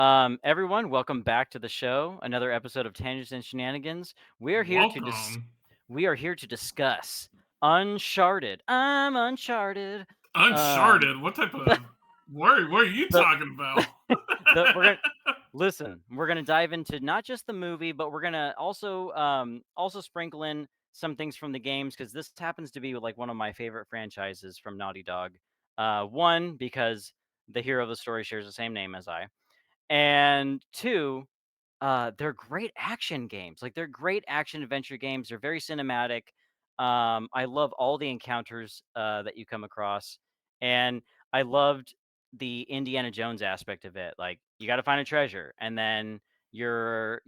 Everyone, welcome back to the show. Another episode of Tangents and Shenanigans. We are here to Welcome. we are here to discuss Uncharted. I'm Uncharted. Um, Uncharted. What type of what are you the talking about? we're gonna listen. We're gonna dive into not just the movie, but we're gonna also sprinkle in some things from the games because this happens to be like one of my favorite franchises from Naughty Dog. One because the hero of the story shares the same name as I, and two, they're great action games. Like, they're great action adventure games. They're very cinematic. I love all the encounters that you come across, and I loved the Indiana Jones aspect of it. Like, you got to find a treasure, and then you're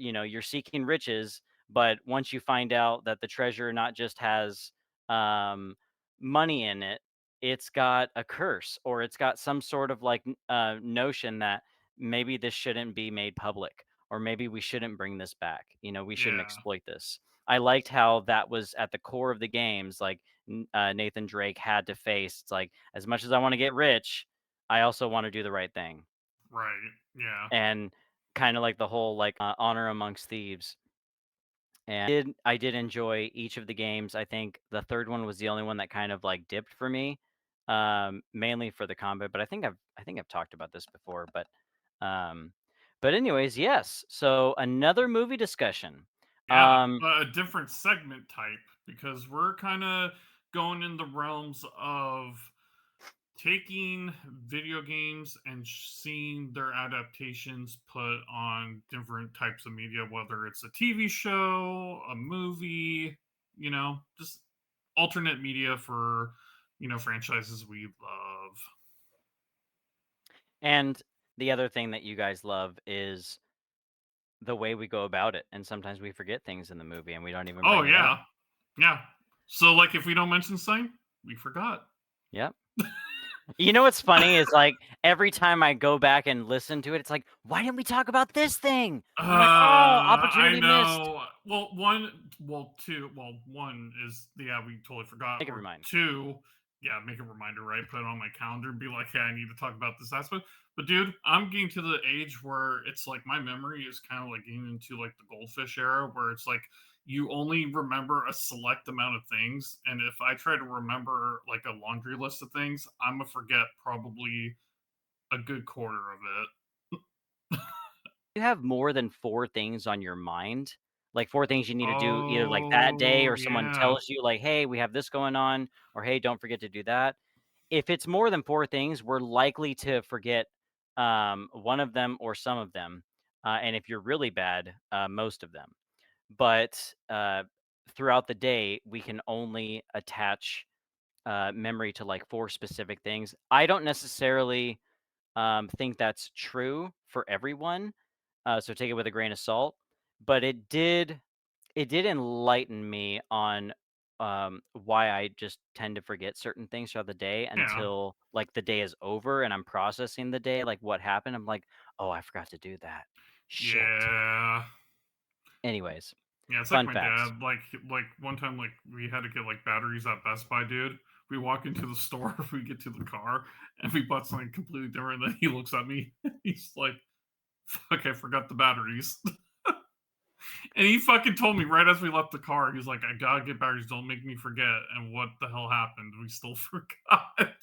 seeking riches. But once you find out that the treasure not just has um, money in it, it's got a curse, or it's got some sort of like notion that maybe this shouldn't be made public, or maybe we shouldn't bring this back. We shouldn't Yeah, exploit this. I liked how that was at the core of the games. Like Nathan Drake had to face. It's like, as much as I want to get rich, I also want to do the right thing, right. Yeah. and kind of like the whole like honor amongst thieves. And I did enjoy each of the games. I think the third one was the only one that kind of like dipped for me, mainly for the combat. But I think I've talked about this before. Um, but anyways, yes. So another movie discussion. Yeah, Um, but a different segment type because we're kind of going in the realms of taking video games and seeing their adaptations put on different types of media, whether it's a TV show, a movie, just alternate media for, franchises we love. and the other thing that you guys love is the way we go about it, and sometimes we forget things in the movie and we don't even Oh, bring it up. yeah. Yeah. So, like, if we don't mention something, we forgot. Yep. You know what's funny is, like, every time I go back and listen to it, it's like, "Why didn't we talk about this thing?" I'm like, "Oh, I opportunity missed." know. One is, yeah, we totally forgot. Make it Or remind. two, yeah, make a reminder, right? Put it on my calendar and be like, hey, I need to talk about this aspect. But dude, I'm getting to the age where it's like my memory is kind of like getting into like the goldfish era where it's like you only remember a select amount of things. And if I try to remember like a laundry list of things, I'm gonna forget probably a good quarter of it. You have more than 4 things on your mind, like 4 things you need to do either, like, that day, Oh or someone yeah. tells you, like, "Hey, we have this going on," or, "Hey, don't forget to do that." If it's more than 4 things, we're likely to forget, one of them or some of them, and if you're really bad, most of them. But, throughout the day, we can only attach, memory to, like, 4 specific things. I don't necessarily, think that's true for everyone, so take it with a grain of salt, but it did enlighten me on, why I just tend to forget certain things throughout the day Yeah. until, like, the day is over and I'm processing the day, like, what happened. I'm like, "Oh, I forgot to do that. Shit." Yeah. Anyways, Yeah, it's like fun my facts. dad. Like one time, like we had to get like batteries at Best Buy, dude. We walk into the store, we get to the car, and we bought something completely different. And then he looks at me, he's like, "Fuck, I forgot the batteries." And he fucking told me right as we left the car, he's like, "I gotta get batteries. Don't make me forget." And what the hell happened? We still forgot.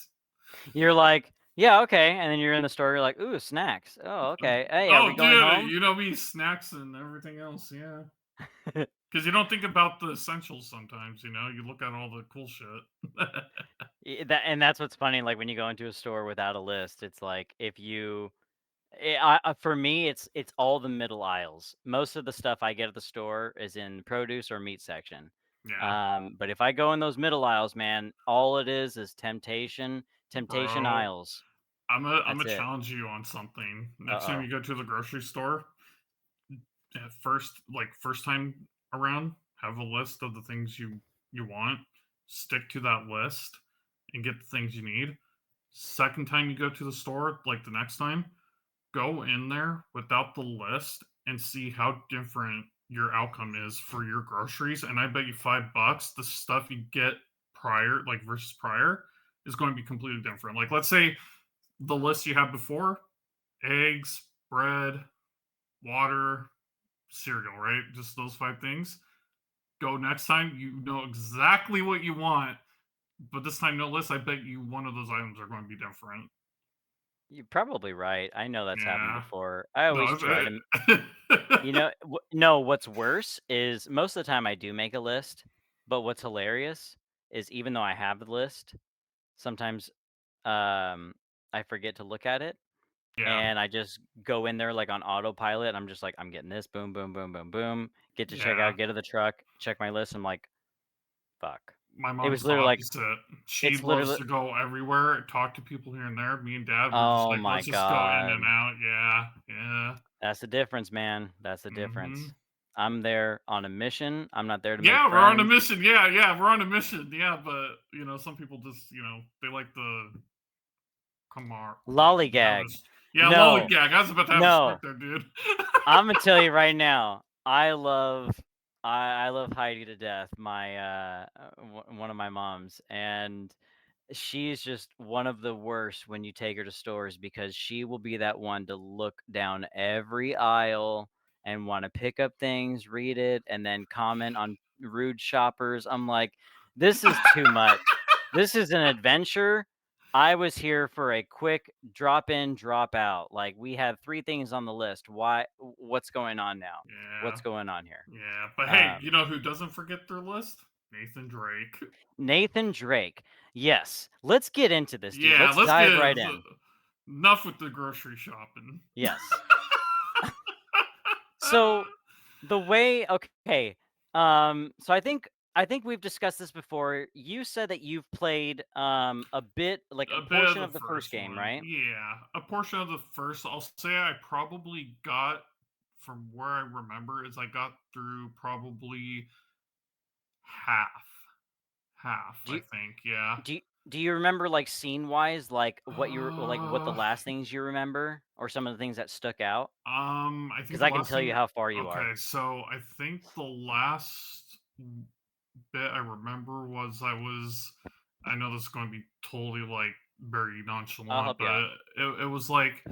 You're like, "Yeah, okay," and then you're in the store, you're like, "Ooh, snacks. Oh, okay. Hey, are we Oh, going dude, home?" me, snacks and everything else. Yeah. Because you don't think about the essentials sometimes, you look at all the cool shit. That's what's funny, like, when you go into a store without a list, it's like, if you for me, it's all the middle aisles. Most of the stuff I get at the store is in produce or meat section. Yeah, But if I go in those middle aisles, man, all it is temptation bro. aisles. I'm gonna That's it. challenge you on something. Next time Uh-oh. you go to the grocery store, at first time around, have a list of the things you want. Stick to that list and get the things you need. Second time you go to the store, like the next time, go in there without the list and see how different your outcome is for your groceries. And I bet you $5, the stuff you get prior, like versus prior, is going to be completely different. Like, let's say the list you had before: eggs, bread, water, cereal, right? Just those 5 things. Go next time, you know exactly what you want, but this time no list. I bet you one of those items are going to be different. You're probably right. I know that's happened Yeah. before. I always No, try to it's no, what's worse is most of the time I do make a list, but what's hilarious is even though I have the list, sometimes, um, I forget to look at it, yeah, and I just go in there, like, on autopilot. I'm just like, "I'm getting this, boom, boom, boom, boom, boom." Get to yeah. checkout, get to the truck, check my list, I'm like, "Fuck." My It was mom's the literally like opposite. She it's loves literally to go everywhere, talk to people here and there. Me and dad, we're just oh like, my let's just go in and god. out. Yeah, yeah. That's the difference, man. That's the difference. Mhm. I'm there on a mission. I'm not there to make Yeah, we're on a friends. mission. Yeah, yeah, we're on a mission. Yeah, but some people just, they like the have Lollygag. this. Yeah, No, lollygag. I was about to have a stroke no. there, dude. Imma tell you right now, I love Heidi to death, my, one of my moms, and she's just one of the worst when you take her to stores because she will be that one to look down every aisle and wanna pick up things, read it, and then comment on rude shoppers. I'm like, "This is too much. This is an adventure. I was here for a quick drop in, drop out. Like, we have 3 things on the list. What's going on now? Yeah, What's going on here?" yeah. But hey, Um, you know who doesn't forget their list? Nathan Drake. Nathan Drake. Yes. Let's get into this, dude. Yeah, Let's let's get dive right in. enough with the grocery shopping. Yes. So the way okay. So I think we've discussed this before. You said that you've played a bit like a A bit of portion the of the first first game, one. right? Yeah. A portion of the first, I'll say I probably got from where I remember is I got through probably half. Half, Do I you think. Yeah. do you, do you remember like scene wise like what the Uh last things you remember or some of the things that stuck out? I think Cuz the I can last tell you thing how far you are. okay, so I think the last bit I remember was I know this is going to be totally like very I'll nonchalant, help you out. but it was like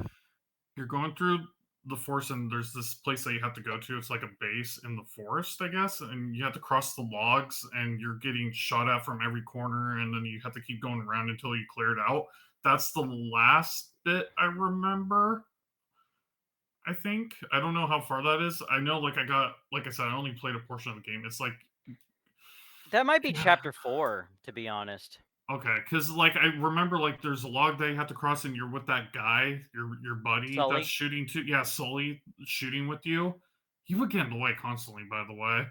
you're going through the forest and there's this place that you have to go to. It's like a base in the forest, I guess, and you have to cross the logs and you're getting shot at from every corner and then you have to keep going around until you clear it out. That's the last bit I remember. I think. I don't know how far that is. I know like I said, I only played a portion of the game. It's like That might be chapter 4 to be honest. okay, because like I remember, like there's a log that you have to cross, and you're with that guy, your buddy that's Sully. shooting to yeah, Sully shooting with you. He would get in the way constantly, by the way,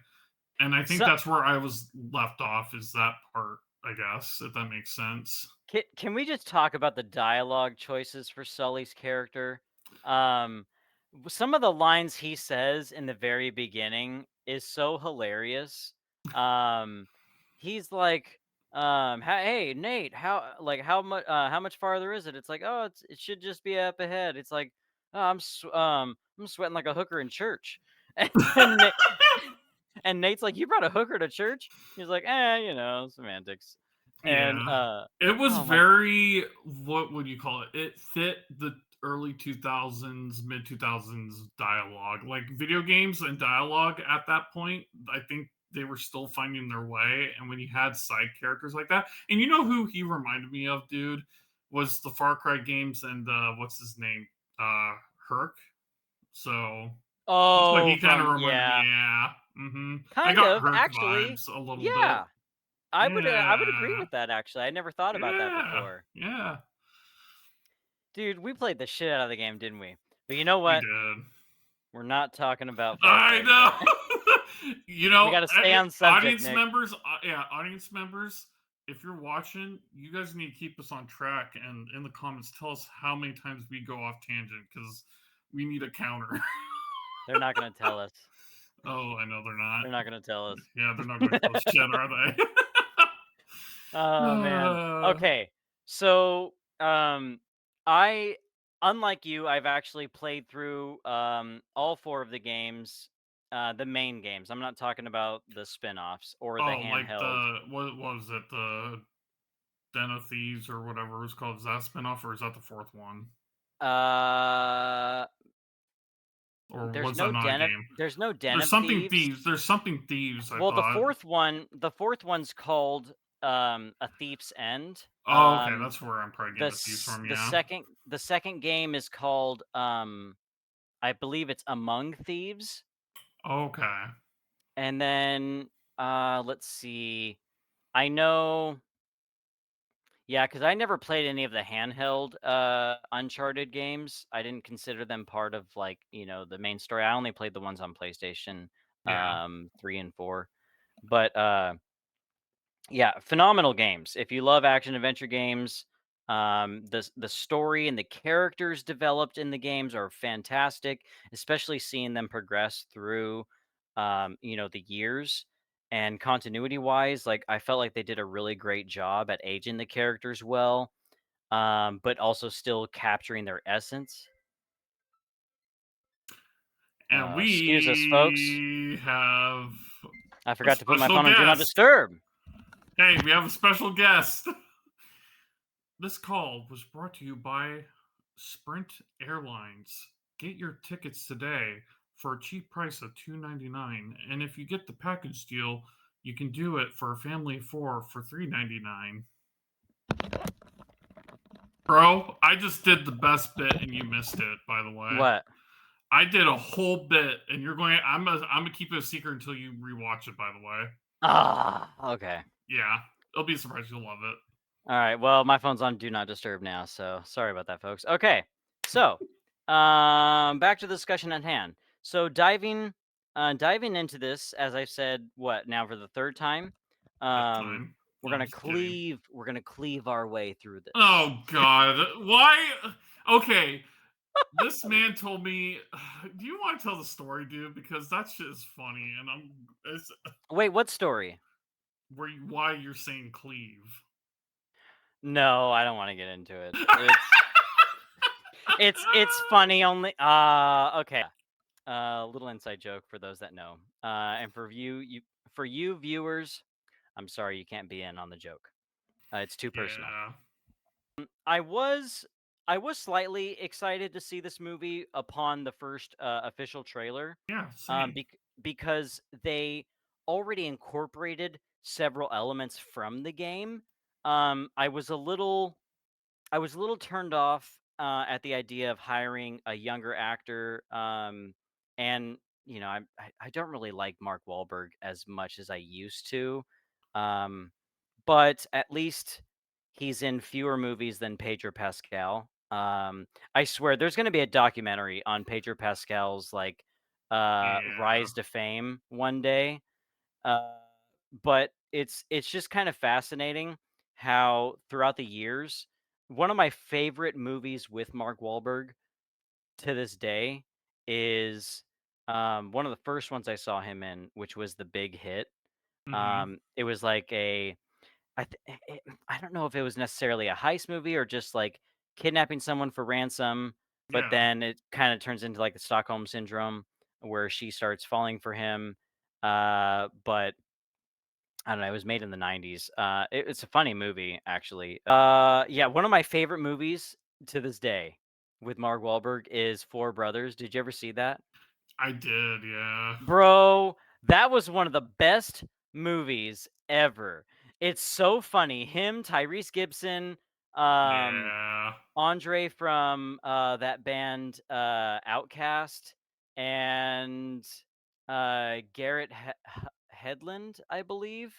and I think So that's where I was left off. Is that part? I guess if that makes sense. can we just talk about the dialogue choices for Sully's character? Um, some of the lines he says in the very beginning is so hilarious. Um, he's like, Hey Nate, how much farther is it?" It's like, "Oh, it should just be up ahead." It's like, "Oh, I'm sweating like a hooker in church," and Na- and Nate's like, "You brought a hooker to church?" He's like, semantics," and Yeah. It was oh my very what would you call it? It fit the early 2000s, mid 2000s dialogue. Like video games and dialogue at that point, I think they were still finding their way and when you had side characters like that. And you know who he reminded me of, dude, was the Far Cry games and what's his name? Herc. So that's what Oh, he kind of from reminded me. yeah. Yeah. Mhm. I Kind got of, Herc actually. vibes a little bit. Yeah. I would agree Yeah. with that, actually. I never thought about that Yeah, before. yeah, Dude, we played the shit out of the game, didn't we? But you know we what? did. We're not talking about Far I Cry today. know. We gotta stay on subject, Audience Nick. members, yeah, audience members, if you're watching, you guys need to keep us on track and in the comments tell us how many times we go off tangent because we need a counter. They're not gonna tell us. Oh, I know they're not. They're not gonna tell us. Yeah, they're not going to tell us shit, are they? Oh, man. uh, Okay. So, I unlike you, I've actually played through, all 4 of the games, the main games. I'm not talking about the spin-offs or the oh, like handheld. what was it? The Den of Thieves or whatever it was called. Is that a spinoff or is that the fourth one? Uh, or was that not a game? There's no Den of Thieves. There's something thieves, I Well, thought. the fourth one's called A Thief's End. Oh, okay, that's where I'm probably getting the thieves from, yeah. The second game is called I believe it's Among Thieves. Okay. And then let's see. I know yeah, because I never played any of the handheld Uncharted games. I didn't consider them part of like, the main story. I only played the ones on PlayStation Yeah. 3 and 4. But yeah, phenomenal games. If you love action adventure games, the story and the characters developed in the games are fantastic, especially seeing them progress through the years and continuity wise. Like I felt like they did a really great job at aging the characters well, but also still capturing their essence. And Excuse us, folks. we have I a forgot to put my special phone on Do Not guest. Disturb. Hey, we have a special guest. This call was brought to you by Sprint Airlines. Get your tickets today for a cheap price of $2.99, and if you get the package deal, you can do it for a family of four for $3.99. Bro, I just did the best bit and you missed it, by the way. What? I did a whole bit and you're going I'm gonna keep it a secret until you rewatch it, by the way. Okay. Yeah. It'll be a surprise, you'll love it. All right. Well, my phone's on Do Not Disturb now, so sorry about that, folks. Okay. So, back to the discussion at hand. So, diving into this, as I said, what now for the third time? Fifth time. We're No, I'm gonna just kidding. cleave our way through this. Oh god. Why okay. This man told me do you want to tell the story, dude? Because that shit is funny and it's Wait, what story? why you're saying cleave. No, I don't want to get into it. It's funny only. Okay. Little inside joke for those that know. And for you viewers, I'm sorry you can't be in on the joke. It's too personal. Yeah. I was I was slightly excited to see this movie upon the first official trailer, Yeah, same. because they already incorporated several elements from the game. I was a little turned off at the idea of hiring a younger actor, and I don't really like Mark Wahlberg as much as I used to, um, but at least he's in fewer movies than Pedro Pascal. I swear, there's going to be a documentary on Pedro Pascal's like Yeah. rise to fame one day. Uh, but it's just kind of fascinating how throughout the years, one of my favorite movies with Mark Wahlberg to this day is one of the first ones I saw him in, which was The Big Hit. Mhm. It was like I don't know if it was necessarily a heist movie or just like kidnapping someone for ransom, but Yeah. then it kind of turns into like the Stockholm syndrome where she starts falling for him. But I don't know. It was made in the 90s. It's a funny movie, actually. Yeah, one of my favorite movies to this day with Mark Wahlberg is Four Brothers. Did you ever see that? I did, yeah. Bro, that was one of the best movies ever. It's so funny. Him, Tyrese Gibson, um, Yeah. Andre from that band Outcast, and Garrett Headland, I believe.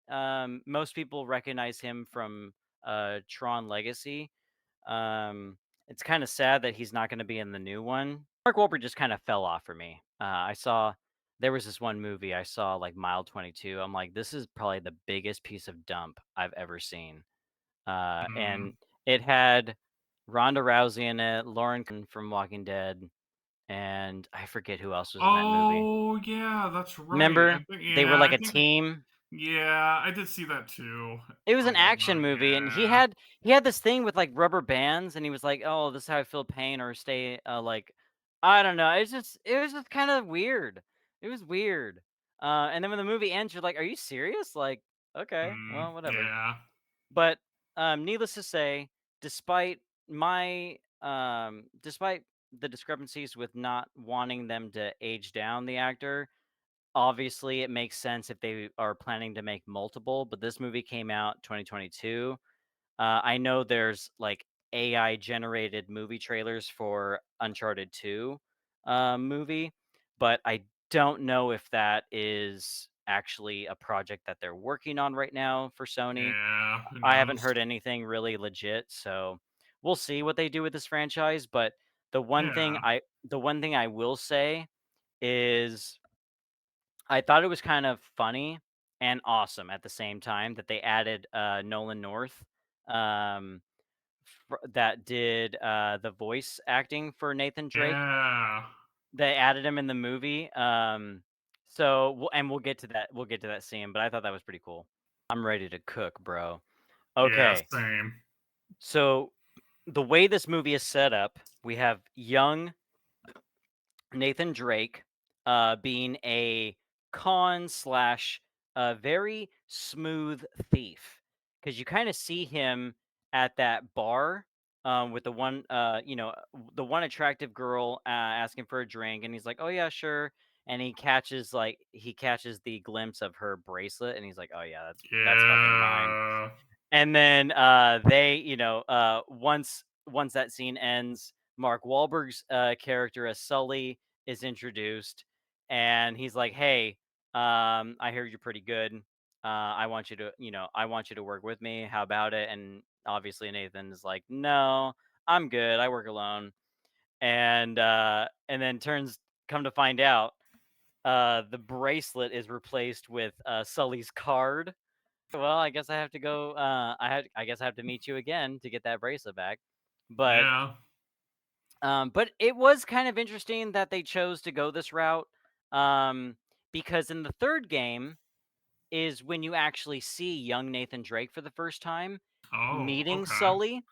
Most people recognize him from Tron Legacy. Um, it's kind of sad that he's not going to be in the new one. Mark Wahlberg just kind of fell off for me. I saw there was this one movie I saw like Mile 22. I'm like, this is probably the biggest piece of dump I've ever seen. And Mhm. it had Ronda Rousey in it, Lauren from Walking Dead, and I forget who else was in that movie. Oh, yeah, that's right. Remember, they were like I a think team. yeah, I did see that too It was a an while action back, movie, and yeah. he had this thing with, like, rubber bands, and he was like, "Oh, this is how I feel pain or stay," like I don't know, it was just kinda weird. It was weird. And then when the movie ends, you're like, "Are you serious?" Like, "Okay, well, whatever." Yeah. But, needless to say, despite my, despite the discrepancies with not wanting them to age down the actor. Obviously, it makes sense if they are planning to make multiple, but this movie came out 2022. I know there's like AI generated movie trailers for Uncharted 2 movie, but I don't know if that is actually a project that they're working on right now for Sony. Yeah, who I haven't knows? heard anything really legit, so we'll see what they do with this franchise, but Yeah, the one thing I will say is I thought it was kind of funny and awesome at the same time that they added Nolan North um that did the voice acting for Nathan Drake. yeah, They added him in the movie. So we'll get to that. We'll get to that scene, but I thought that was pretty cool. I'm ready to cook, bro. yeah, Okay. same. So the way this movie is set up, we have young Nathan Drake being a con slash very smooth thief because you kind of see him at that bar with the one the one attractive girl asking for a drink, and he's like, oh yeah, sure. And he catches the glimpse of her bracelet, and he's like, oh yeah, that's fucking mine. Yeah, And then, they, once that scene ends, Mark Wahlberg's, character as Sully is introduced, and he's like, "Hey, I hear you're pretty good. I want you to work with me. How about it?" And obviously Nathan is like, "No, I'm good. I work alone." And then turns come to find out, the bracelet is replaced with, Sully's card. Well, I guess I have to go. I guess I have to meet you again to get that bracelet back. But yeah. but it was kind of interesting that they chose to go this route. Um, because in the third game is when you actually see young Nathan Drake for the first time Oh, meeting okay. Sully.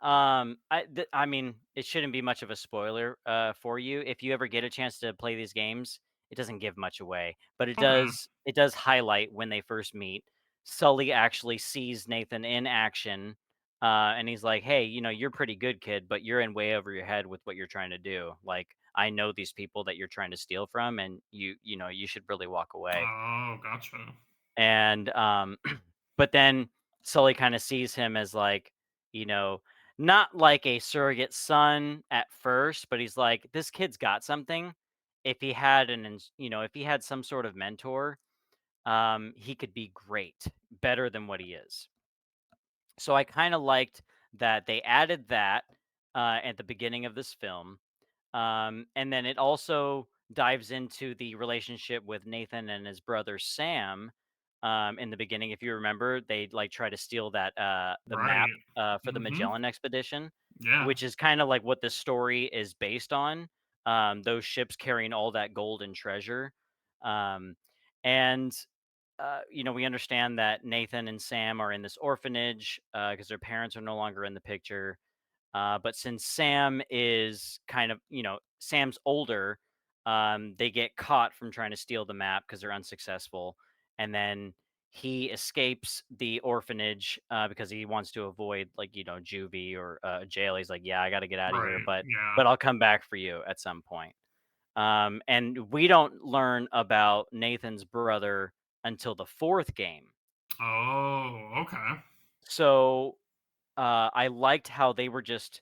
I mean, it shouldn't be much of a spoiler for you. If you ever get a chance to play these games, it doesn't give much away, but Okay. it does highlight when they first meet. Sully actually sees Nathan in action, and he's like, "Hey, you're pretty good, kid, but you're in way over your head with what you're trying to do. Like, I know these people that you're trying to steal from, and you should really walk away." Oh, gotcha. And but then Sully kind of sees him as like, you know, not like a surrogate son at first, but he's like, this kid's got something. If he had if he had some sort of mentor, he could be great, better than what he is. So I kind of liked that they added that at the beginning of this film. And then it also dives into the relationship with Nathan and his brother Sam. In the beginning, if you remember, they like try to steal that the Right. map for the Mm-hmm. Magellan expedition, Yeah. which is kind of like what the story is based on. Those ships carrying all that gold and treasure. Um, and we understand that Nathan and Sam are in this orphanage because their parents are no longer in the picture. But since Sam is Sam's older, they get caught from trying to steal the map because they're unsuccessful. And then he escapes the orphanage because he wants to avoid, like, juvie or jail. He's like, yeah, I got to get out of here, Right. but Yeah. I'll come back for you at some point. And we don't learn about Nathan's brother until the fourth game. Oh, okay. So I liked how they were just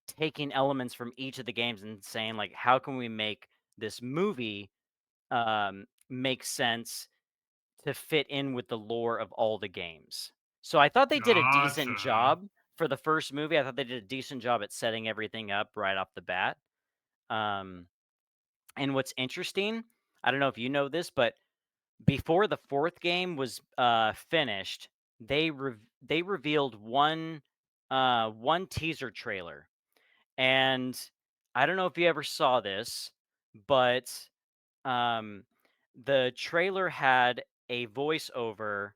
taking elements from each of the games and saying, like, how can we make this movie make sense to fit in with the lore of all the games. So I thought they did a decent Gotcha. job for the first movie. I thought they did a decent job at setting everything up right off the bat. Um, and what's interesting, I don't know if you know this, but before the fourth game was finished, they revealed one teaser trailer. And I don't know if you ever saw this, but um, the trailer had a voiceover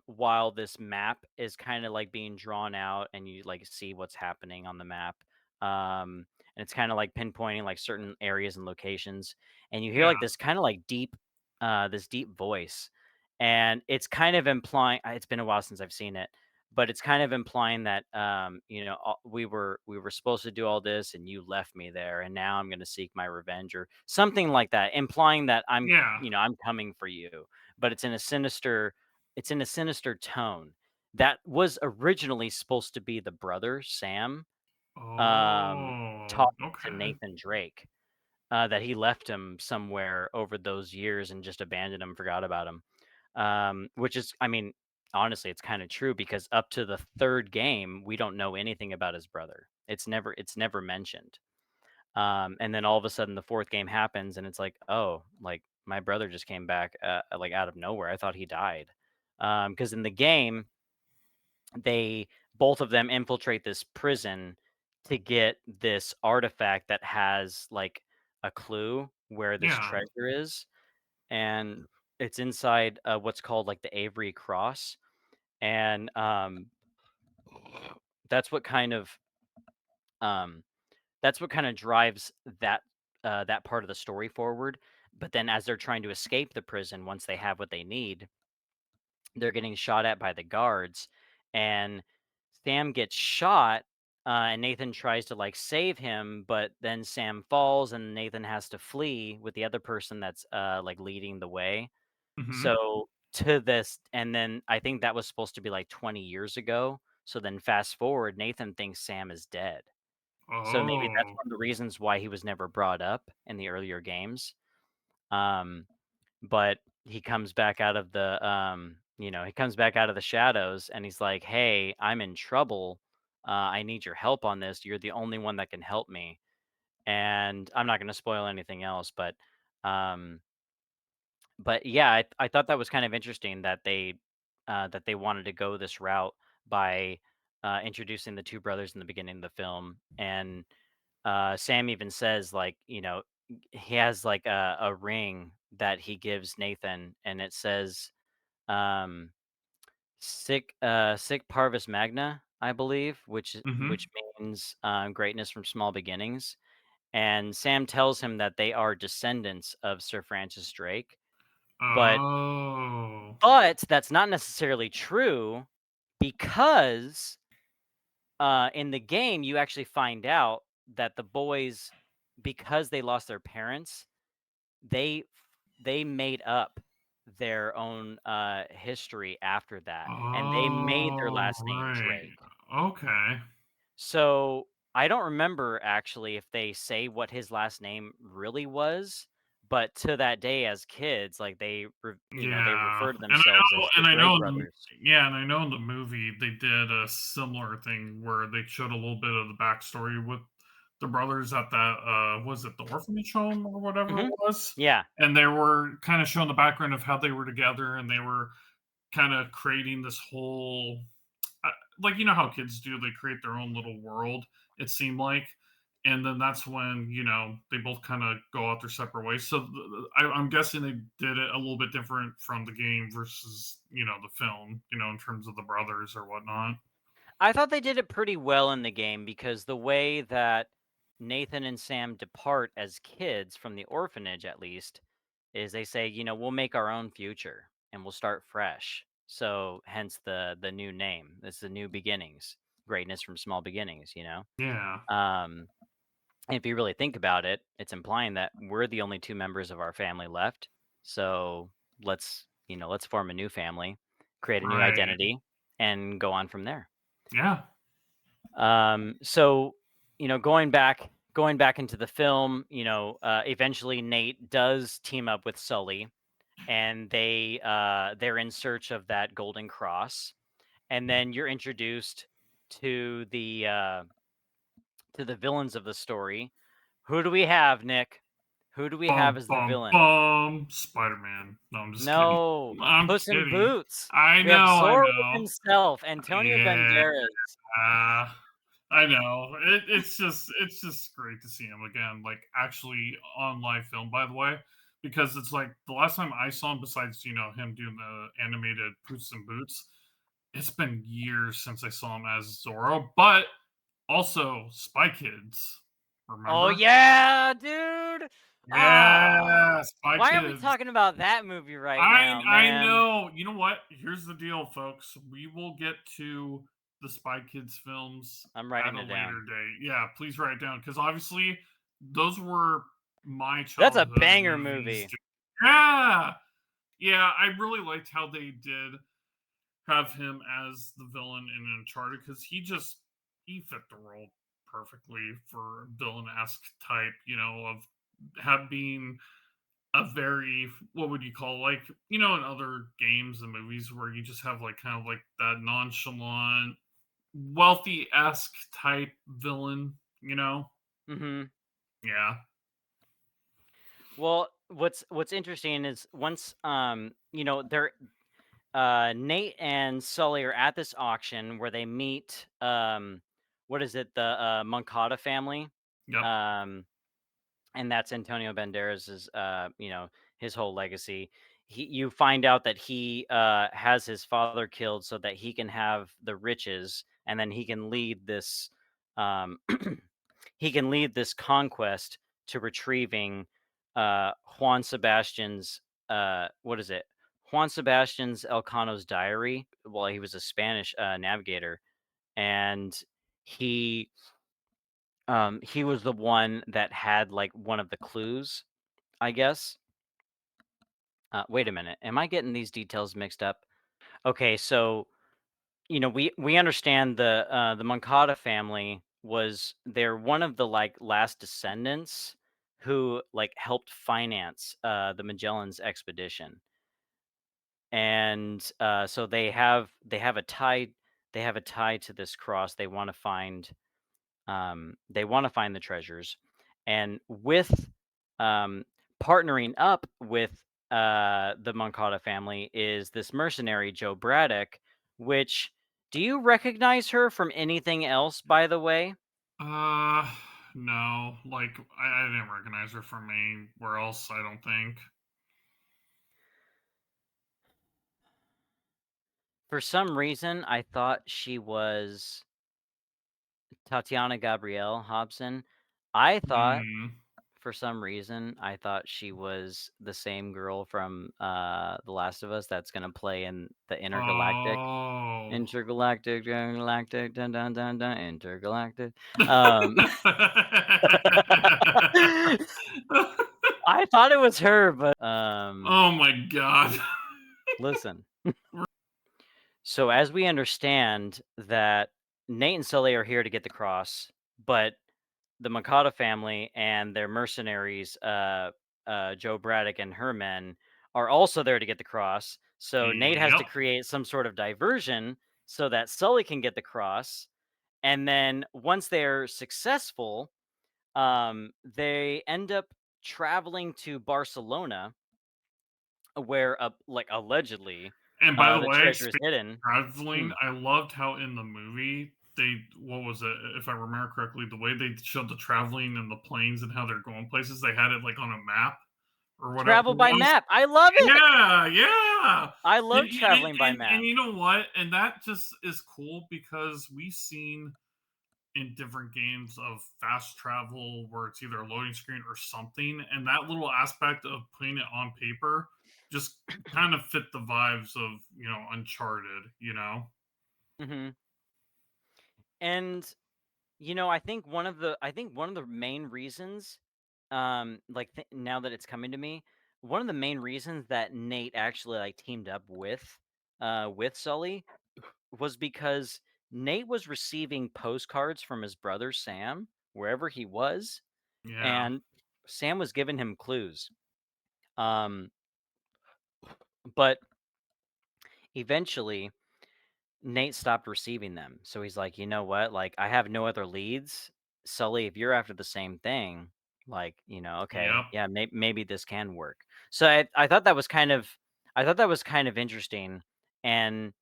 while this map is kind of like being drawn out, and you like see what's happening on the map. And it's kind of like pinpointing like certain areas and locations, and you hear Yeah. like this kind of like this deep voice, and it's kind of implying. It's been a while since I've seen it, but it's kind of implying that we were supposed to do all this and you left me there and now I'm going to seek my revenge or something like that, implying that Yeah. I'm coming for you, but it's in a sinister tone that was originally supposed to be the brother Sam um Oh, talking to okay. Nathan Drake, that he left him somewhere over those years and just abandoned him, forgot about him. Which is, I mean, honestly, it's kind of true because up to the third game, we don't know anything about his brother. It's never mentioned. And then all of a sudden, the fourth game happens, and it's like, oh, like my brother just came back, like out of nowhere. I thought he died. Because in the game, they both of them infiltrate this prison to get this artifact that has like a clue where this Yeah. treasure is, and it's inside what's called like the Avery Cross, and that's what kind of um, that's what kind of drives that part of the story forward. But then, as they're trying to escape the prison, once they have what they need, they're getting shot at by the guards, and Sam gets shot. And Nathan tries to like save him, but then Sam falls, and Nathan has to flee with the other person that's like leading the way. Hmm. So to this, and then I think that was supposed to be like 20 years ago. So then fast forward, Nathan thinks Sam is dead. So maybe that's Oh, one of the reasons why he was never brought up in the earlier games. Um, but he comes back out of he comes back out of the shadows and he's like, "Hey, I'm in trouble. I need your help on this. You're the only one that can help me." And I'm not going to spoil anything else, um, but yeah, I thought that was kind of interesting that they wanted to go this route by introducing the two brothers in the beginning of the film, and Sam even says like he has like a ring that he gives Nathan, and it says um, "Sic Parvis Magna," I believe, hmm. which means greatness from small beginnings. And Sam tells him that they are descendants of Sir Francis Drake, but Oh, that's not necessarily true because, in the game, you actually find out that the boys, because they lost their parents, they they made up their own, history after that, and they made their oh, last name right. Drake. Okay. So, I don't remember actually if they say what his last name really was, but to that day as kids, like, they Yeah, refer to themselves as the and I Drake know in the brothers. yeah, and I know in the movie they did a similar thing where they showed a little bit of the backstory with the brothers at that was it the orphanage home or whatever it Mhm. was? Yeah. And they were kind of showing the background of how they were together and they were kind of creating this whole uh, like you know how kids do, they create their own little world, it seemed like. And then that's when they both kind of go out their separate ways. So I'm guessing they did it a little bit different from the game versus the film, in terms of the brothers or whatnot. I thought they did it pretty well in the game because the way that Nathan and Sam depart as kids from the orphanage, at least, is they say, we'll make our own future and we'll start fresh. So hence the new name. It's the new beginnings, greatness from small beginnings. Yeah. Um, and if you really think about it, it's implying that we're the only two members of our family left. So let's form a new family, create a new Right. identity, and go on from there. Yeah. So going back into the film, eventually Nate does team up with Sully, and they're in search of that golden cross, and then you're introduced to the villains of the story. Who do we have, Nick? Who do we have Bum as the bum villain? bum. Spider-Man. No, I'm just kidding. No, I'm Puss in kidding. Boots. I We have know. I Zorro know. himself, Antonio Yeah. Banderas. I know. It's just great to see him again, like actually on live film. By the way, because it's like the last time I saw him, besides him doing the animated Puss in Boots, it's been years since I saw him as Zorro. But also Spy Kids. Oh Remember? yeah, dude. Yeah, Ah. Yeah, Spy Why are we Kids. talking about that movie right I now, I man? know. You know what? Here's the deal, folks. We will get to the Spy Kids films I'm at writing a it down. later date. Yeah, please write it down because obviously those were my That's a childhood banger movies. movie. Yeah, yeah. I really liked how they did have him as the villain in Uncharted because he fit the role perfectly for a villain-esque type. Of have being a very what would you call like in other games and movies where you just have like kind of like that nonchalant wealthy-esque type villain. Mhm. Yeah. Well, what's interesting is once they're Nate and Sully are at this auction where they meet what is it, the Moncada family. Yep. Um and that's Antonio Banderas's his whole legacy. You find out that he has his father killed so that he can have the riches, and then he can lead this um he can lead this conquest to retrieving Juan Sebastian's what is it? Juan Sebastian's Elcano's diary. Well, he was a Spanish navigator, and he he was the one that had like one of the clues, I guess. Wait a minute. Am I getting these details mixed up? Okay, so we understand the Moncada family was they're one of the like last descendants who like helped finance the Magellan's expedition, and so they have a tie to this cross. They want to find the treasures, and with um, partnering up with the Moncada family is this mercenary Joe Braddock. Which do you recognize her from anything else? By the way, Uh, no, like I didn't recognize her from anywhere else. I don't think. for some reason, I thought she was Tatiana Gabrielle Hobson. I thought Hmm. for some reason, I thought she was the same girl from The Last of Us that's gonna play in the Oh. Intergalactic, dun dun dun dun, intergalactic. Um, I thought it was her, but Oh my god. listen. So as we understand that Nate and Sully are here to get the cross, but the Makata family and their mercenaries, Joe Braddock and her men, are also there to get the cross. So Nate has to Yep. create some sort of diversion so that Sully can get the cross. And then once they're successful, they end up traveling to Barcelona, where, like allegedly, And by the the way, treasure is speaking hidden. of traveling, Hmm. I loved how in the movie they what was it? If I remember correctly, the way they showed the traveling and the planes and how they're going places, they had it like on a map or whatever it Travel by was. map. I love it. Yeah, yeah. I And, love traveling by and map. you know what? And that just is cool because we've seen in different games of fast travel where it's either a loading screen or something, and that little aspect of putting it on paper just kind of fit the vibes of Uncharted. Hmm. And I think one of the main reasons, like now that it's coming to me, one of the main reasons that Nate actually like teamed up with Sully was because Nate was receiving postcards from his brother Sam wherever he was, Yeah. and Sam was giving him clues. Um, but eventually Nate stopped receiving them. So he's like, you know what? Like, I have no other leads. Sully, if you're after the same thing, like, okay, Yep. yeah, maybe this can work. So I thought that was kind of interesting. And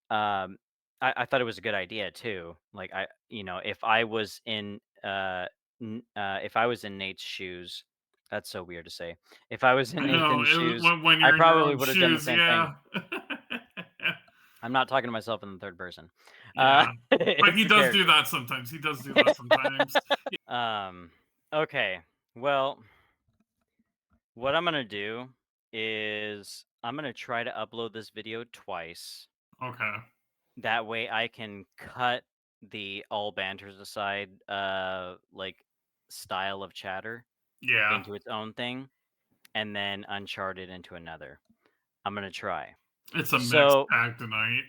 um, I thought it was a good idea too. Like, if I was in Nate's shoes, that's so weird to say. If I was in I know. Nathan's shoes, When I you're in your probably own would have done the shoes, same thing. yeah. I'm not talking to myself in the third person. Yeah. But It's he a does do character. that sometimes. He does do that sometimes. Um, okay. Well, What I'm gonna do is I'm gonna try to upload this video twice. Okay. That way I can cut the all banters aside, like style of chatter Yeah. into its own thing, and then Uncharted into another. I'm gonna try. It's a mixed So bag tonight.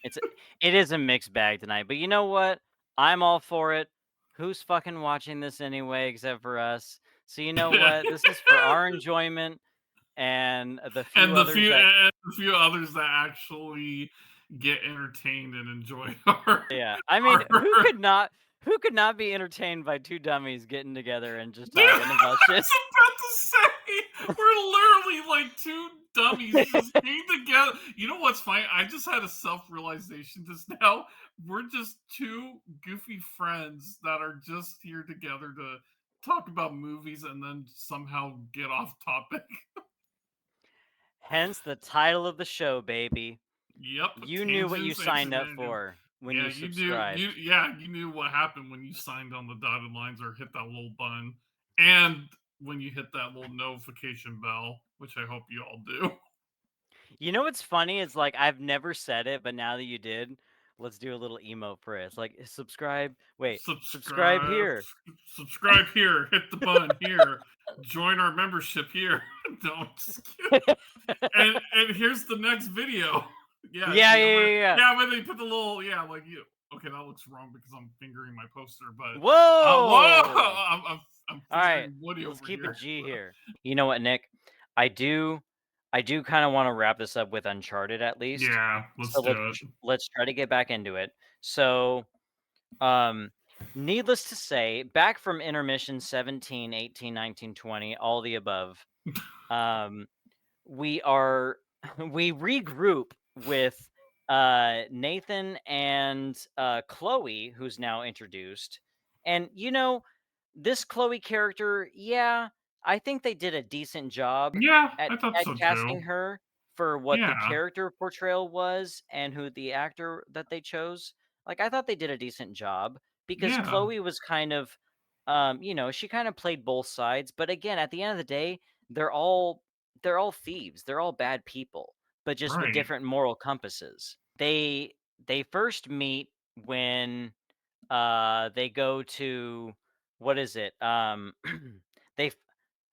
it's it is a mixed bag tonight, but you know what? I'm all for it. Who's fucking watching this anyway, except for us? So you know what? This is for our enjoyment and the few others that And the few others that actually get entertained and enjoy our yeah. I mean, our who could not be entertained by two dummies getting together and just Dude, I talking about shit? was about to say, we're literally like two dummies just being together. You know what's funny? I just had a self-realization just now. We're just two goofy friends that are just here together to talk about movies and then somehow get off topic. Hence the title of the show, baby. Yep, You knew what you tangents and signed up shenanigans. for when Yeah, you subscribed. you knew what happened when you signed on the dotted lines or hit that little button. And when you hit that little notification bell, which I hope you all do. You know what's funny? It's like I've never said it, but now that you did, let's do a little emo for it. It's like subscribe. Wait, subscribe Subscribe, here. subscribe here, hit the button here, join our membership here. No, just kidding. And here's the next video. Yeah, Yeah, see, yeah, yeah, yeah. when they put the little, yeah, like you. Okay, that looks wrong because I'm fingering my poster, but whoa, Whoa! I'm All right, fingering Woody let's over keep it here. G here. You know what, Nick? I do, I do kind of want to wrap this up with Uncharted at least. Yeah, let's So do it. let's try to get back into it. So, um, needless to say, back from intermission 17, 18, 19, 20, all the above. Um, we are we regroup with Nathan and Chloe, who's now introduced. And you know, this Chloe character, yeah, I think they did a decent job Yeah, I thought at so too. casting her for what the Yeah, character portrayal was and who the actor that they chose. Like I thought they did a decent job because yeah, Chloe was kind of you know, she kind of played both sides, but again, at the end of the day, they're all they're all thieves. They're all bad people, but just with right. different moral compasses. They first meet when they go to what is it? They f-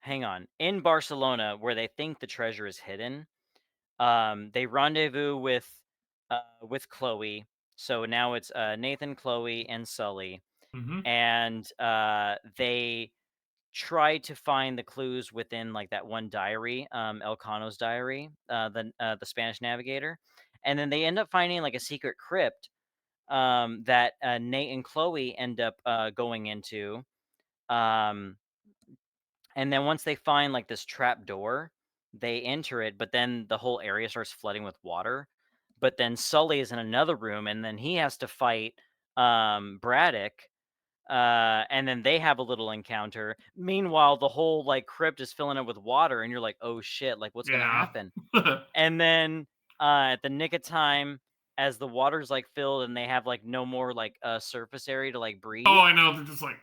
hang on. In Barcelona where they think the treasure is hidden. They rendezvous with Chloe. So now it's Nathan, Chloe, and Sully, Hmm. and they try to find the clues within like that one diary, Elcano's diary, the Spanish navigator, and then they end up finding like a secret crypt that Nate and Chloe end up going into. Um, and then once they find like this trap door, they enter it, but then the whole area starts flooding with water. But then Sully is in another room, and then he has to fight Braddock, and then they have a little encounter. Meanwhile, the whole like crypt is filling up with water, and you're like, "Oh shit! Like, what's gonna Yeah. happen?" And then at the nick of time, as the water's like filled, and they have like no more like surface area to like Oh, breathe, I know. They're just like,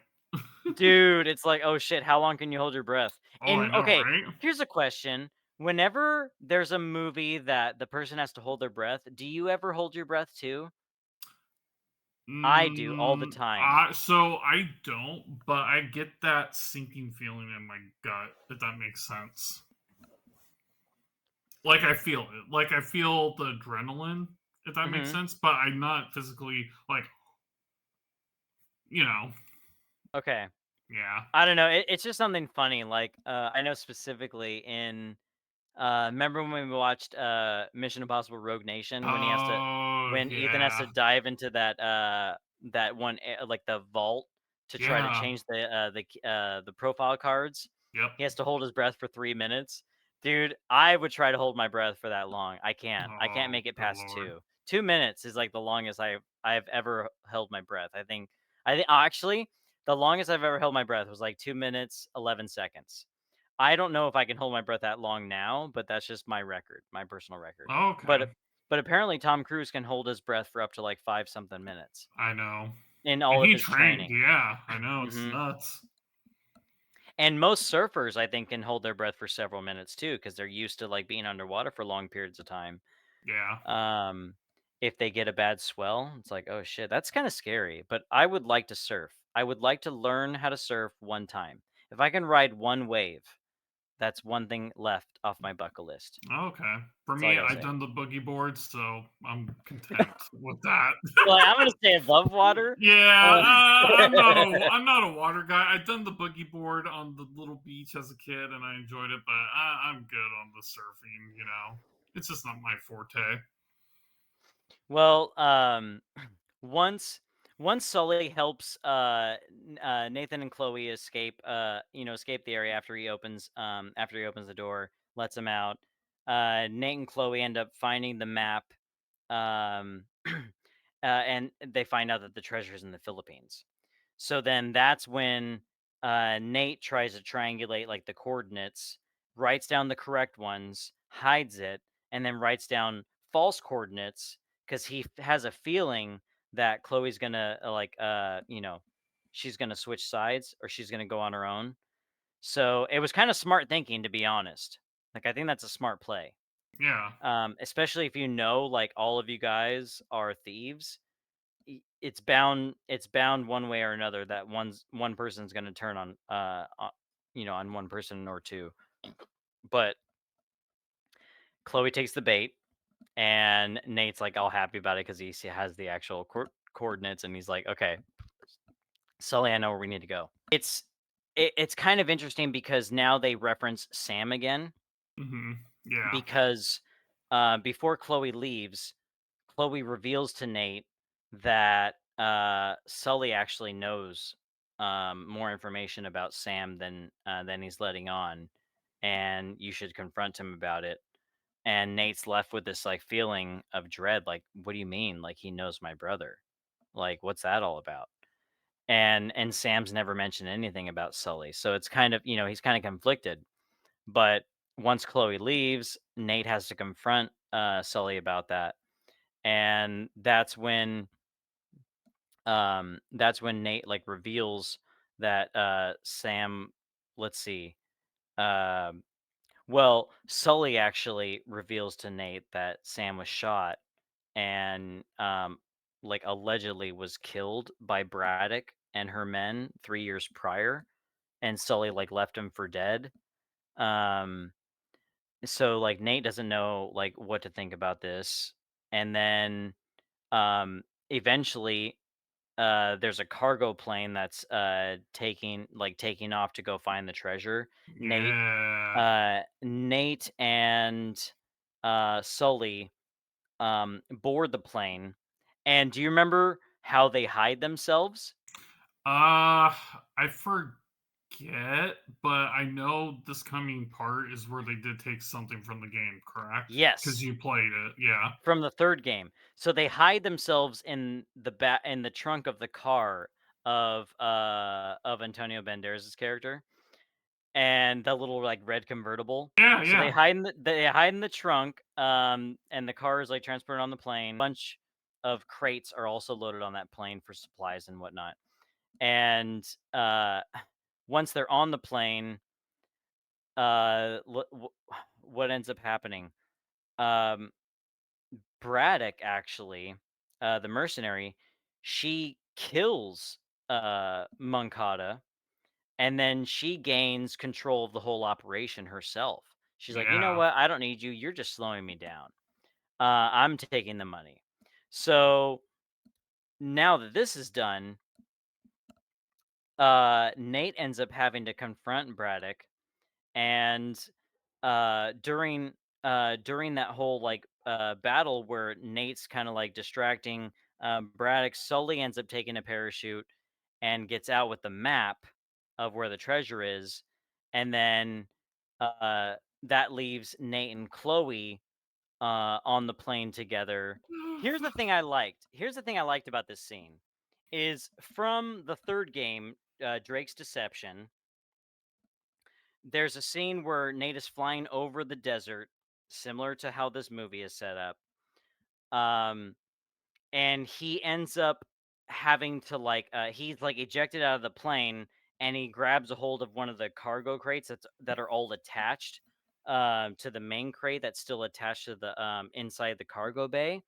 dude, it's like, "Oh shit! How long can you hold your breath?" oh, I And know, okay, right? here's a question: whenever there's a movie that the person has to hold their breath, do you ever hold your breath too? I do all the time. So I don't, but I get that sinking feeling in my gut, if that makes sense. Like I feel it. Like I feel the adrenaline, if that makes Hmm. sense. But I'm not physically like, you know, Okay. yeah. I don't know. It's just something funny. Like, I know specifically in remember when we watched Mission Impossible Rogue Nation Oh when Ethan has yeah. to dive into that one like the vault to try to Yeah. change the profile cards. Yep. He has to hold his breath for 3 minutes. Dude, I would try to hold my breath for that long. I can't. I can't Oh make it good past lord. 2. 2 minutes is like the longest I've ever held my breath. I think actually the longest I've ever held my breath was like 2 minutes 11 seconds. I don't know if I can hold my breath that long now, but that's just my record, my personal record. Okay. But apparently Tom Cruise can hold his breath for up to like 5 something minutes I know. in And all of he his trained. training. Yeah, I know. It's Mhm. nuts. And most surfers, I think, can hold their breath for several minutes too, because they're used to like being underwater for long periods of time. Yeah. Um, if they get a bad swell, it's like, oh shit, that's kind of scary. But I would like to surf. I would like to learn how to surf one time. If I can ride one wave, that's one thing left off my bucket list. Okay. For That's all I me, gotta I've say. done the boogie board, so I'm content with that. Like, I'm gonna stay above water. Yeah, Uh, I'm not a water guy. I've done the boogie board on the little beach as a kid, and I enjoyed it, but I'm good on the surfing. It's just not my forte. well, once once Sully helps Nathan and Chloe escape escape the area after he opens the door, lets them out. Nate and Chloe end up finding the map, um and they find out that the treasure's in the Philippines. So then that's when Nate tries to triangulate like the coordinates, writes down the correct ones, hides it, and then writes down false coordinates because has a feeling that Chloe's gonna she's gonna switch sides or she's gonna go on her own. So it was kind of smart thinking, to be honest. Like I think that's a smart play, Yeah, especially if you know like all of you guys are thieves. It's bound one way or another that one person's going to turn on one person or two. But Chloe takes the bait, and Nate's like all happy about it because has the actual coordinates, and he's like, okay, Sully, I know where we need to go. It's kind of interesting because now they reference Sam again, yeah, because before Chloe leaves, Chloe reveals to Nate that Sully actually knows more information about Sam than he's letting on, and you should confront him about it. And Nate's left with this like feeling of dread, like, what do you mean? Like he knows my brother? Like what's that all about? And Sam's never mentioned anything about Sully, so it's kind of he's kind of conflicted. But once Chloe leaves, Nate has to confront Sully about that, and that's when Nate like reveals that Sam, let's see, um well, Sully actually reveals to Nate that Sam was shot and like allegedly was killed by Braddock and her men 3 years prior, and Sully like left him for dead. um so like Nate doesn't know like what to think about this. And then eventually there's a cargo plane that's taking off to go find the treasure. Nate yeah. Nate and Sully board the plane. And do you remember how they hide themselves? I forget, but I know this coming part is where they did take something from the game, correct? Because Yes, you played it, yeah. from the third game. So they hide themselves in the trunk of the car of Antonio Banderas' character, and the little like red convertible. Yeah, So yeah. they hide in the trunk, and the car is like transported on the plane. Bunch of crates are also loaded on that plane for supplies and whatnot. And once they're on the plane, what ends up happening? Um, Braddock actually, the mercenary, she kills Moncada, and then she gains control of the whole operation herself. She's like, you know Yeah. what? I don't need you. You're just slowing me down. I'm taking the money. So now that this is done, Nate ends up having to confront Braddock, and during that whole like battle where Nate's kind of like distracting Braddock, Sully ends up taking a parachute and gets out with the map of where the treasure is, and then uh that leaves Nate and Chloe on the plane together. Here's the thing I liked about this scene is from the third game, Drake's Deception. There's a scene where Nate is flying over the desert, similar to how this movie is set up. Um, and he ends up having to like he's like ejected out of the plane, and he grabs a hold of one of the cargo crates that are all attached to the main crate that's still attached to the inside the cargo bay.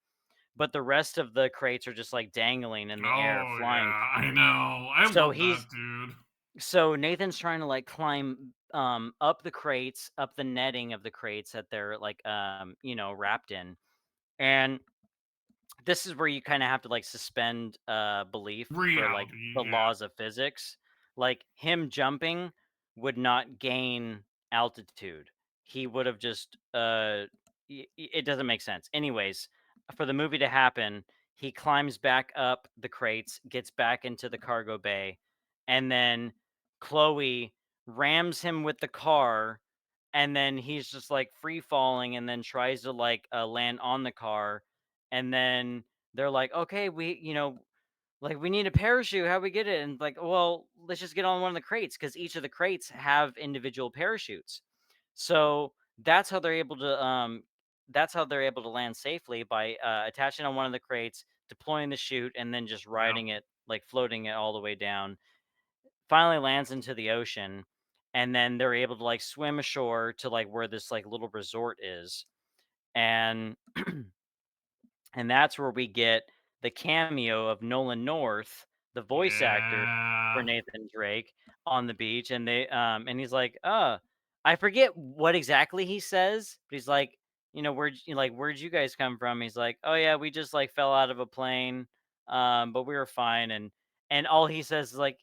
But the rest of the crates are just like dangling in the air, Oh flying. yeah, I know. I So love that he's dude. so Nathan's trying to like climb up the crates, up the netting of the crates that they're like wrapped in. And this is where you kind of have to like suspend belief for like Reality, the yeah. laws of physics. Like him jumping would not gain altitude. He would have just it doesn't make sense. Anyways, for the movie to happen, he climbs back up the crates, gets back into the cargo bay, and then Chloe rams him with the car, and then he's just like free falling and then tries to like land on the car, and then they're like, "Okay, like we need a parachute. How we get it?" And like, well, let's just get on one of the crates because each of the crates have individual parachutes. So that's how they're able to land safely by attaching on one of the crates, deploying the chute, and then just Yep. riding it, like floating it all the way down. Finally lands into the ocean, and then they're able to like swim ashore to like where this like little resort is. And and that's where we get the cameo of Nolan North, the voice actor for Yeah. Nathan Drake, on the beach. And and he's like, I forget what exactly he says, but he's like, where'd you guys come from? He's like, oh yeah, we just like fell out of a plane, but we were fine. And all he says is like,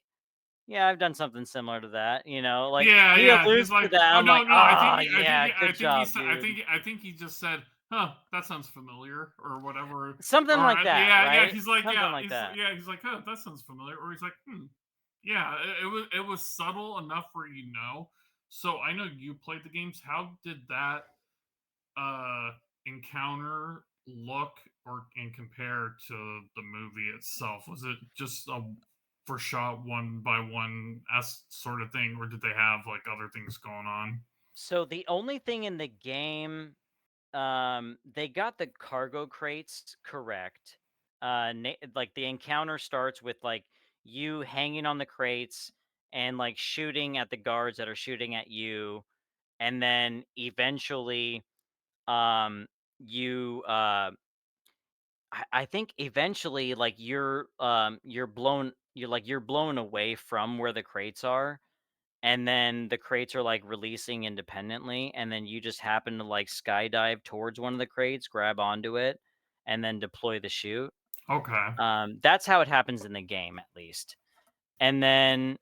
yeah, I've done something similar to that. Like Yeah, he yeah. He's alludes to like, that. oh I'm no, like, no. oh yeah, I good think he job, said, dude. I think he just said, huh, that sounds familiar, or whatever. Something like that, Yeah, yeah. right? He's like, Something like that. he's like, huh, that sounds familiar, or he's like, yeah. It was subtle enough where you know. So I know you played the games. How did that uh encounter look or and compare to the movie itself? Was it just a for shot one by one s sort of thing, or did they have like other things going on? So the only thing in the game, they got the cargo crates correct. Like the encounter starts with like you hanging on the crates and like shooting at the guards that are shooting at you, and then eventually, um, you I think eventually like you're blown away from where the crates are, and then the crates are like releasing independently, and then you just happen to like skydive towards one of the crates, grab onto it, and then deploy the chute. Okay. That's how it happens in the game, at least. And then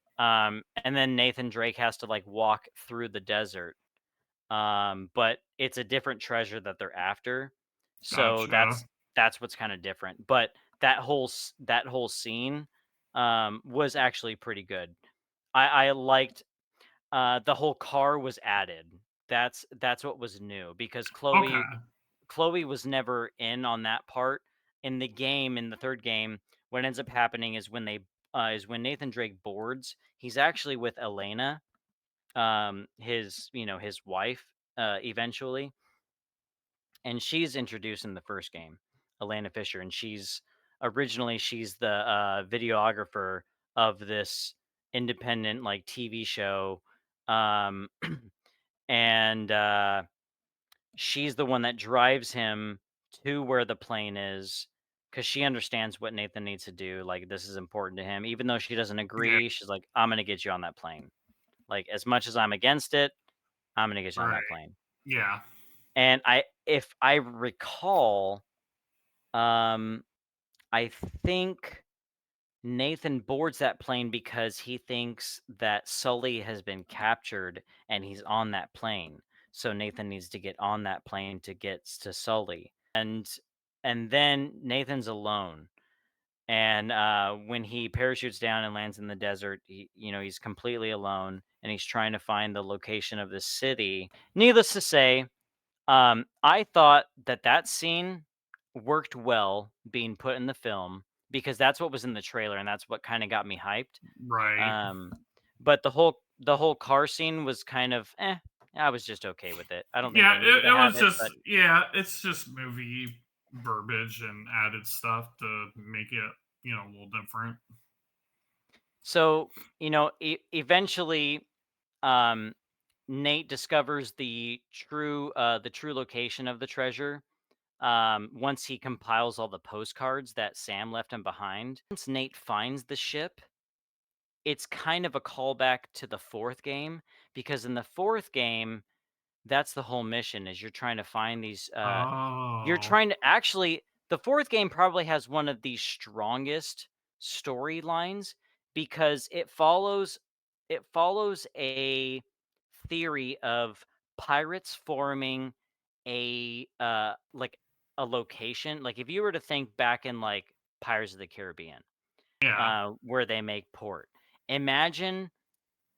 Nathan Drake has to like walk through the desert, but it's a different treasure that they're after. So Gotcha. that's what's kind of different. But that whole scene was actually pretty good. I liked the whole car was added. That's what was new because Okay. Chloe was never in on that part in the game. In the third game, what ends up happening is when Nathan Drake boards, he's actually with Elena, his wife, eventually, and she's introduced in the first game, Elena Fisher, and she's the videographer of this independent like TV show, um, and she's the one that drives him to where the plane is because she understands what Nathan needs to do. Like this is important to him, even though she doesn't Yeah. agree. She's like, "I'm gonna get you on that plane." Like as much as I'm against it, I'm gonna get you on Right. that plane. Yeah. And if I recall, um, I think Nathan boards that plane because he thinks that Sully has been captured and he's on that plane. So Nathan needs to get on that plane to get to Sully. And then Nathan's alone. And when he parachutes down and lands in the desert, he's completely alone and he's trying to find the location of the city. Needless to say, I thought that scene worked well being put in the film because that's what was in the trailer and that's what kind of got me hyped. Right. Um, but the whole car scene was kind of I was just okay with it. I don't think Yeah, they needed to it have was it, just but yeah, it's just movie verbiage and added stuff to make it, a little different. So, eventually, um, Nate discovers the true location of the treasure. Once he compiles all the postcards that Sam left him behind. Once Nate finds the ship, it's kind of a callback to the fourth game because in the fourth game, that's the whole mission is you're trying to find these you're Oh, trying to actually the fourth game probably has one of the strongest storylines because it follows a theory of pirates forming like a location. Like if you were to think back in like Pirates of the Caribbean, yeah. where they make port. Imagine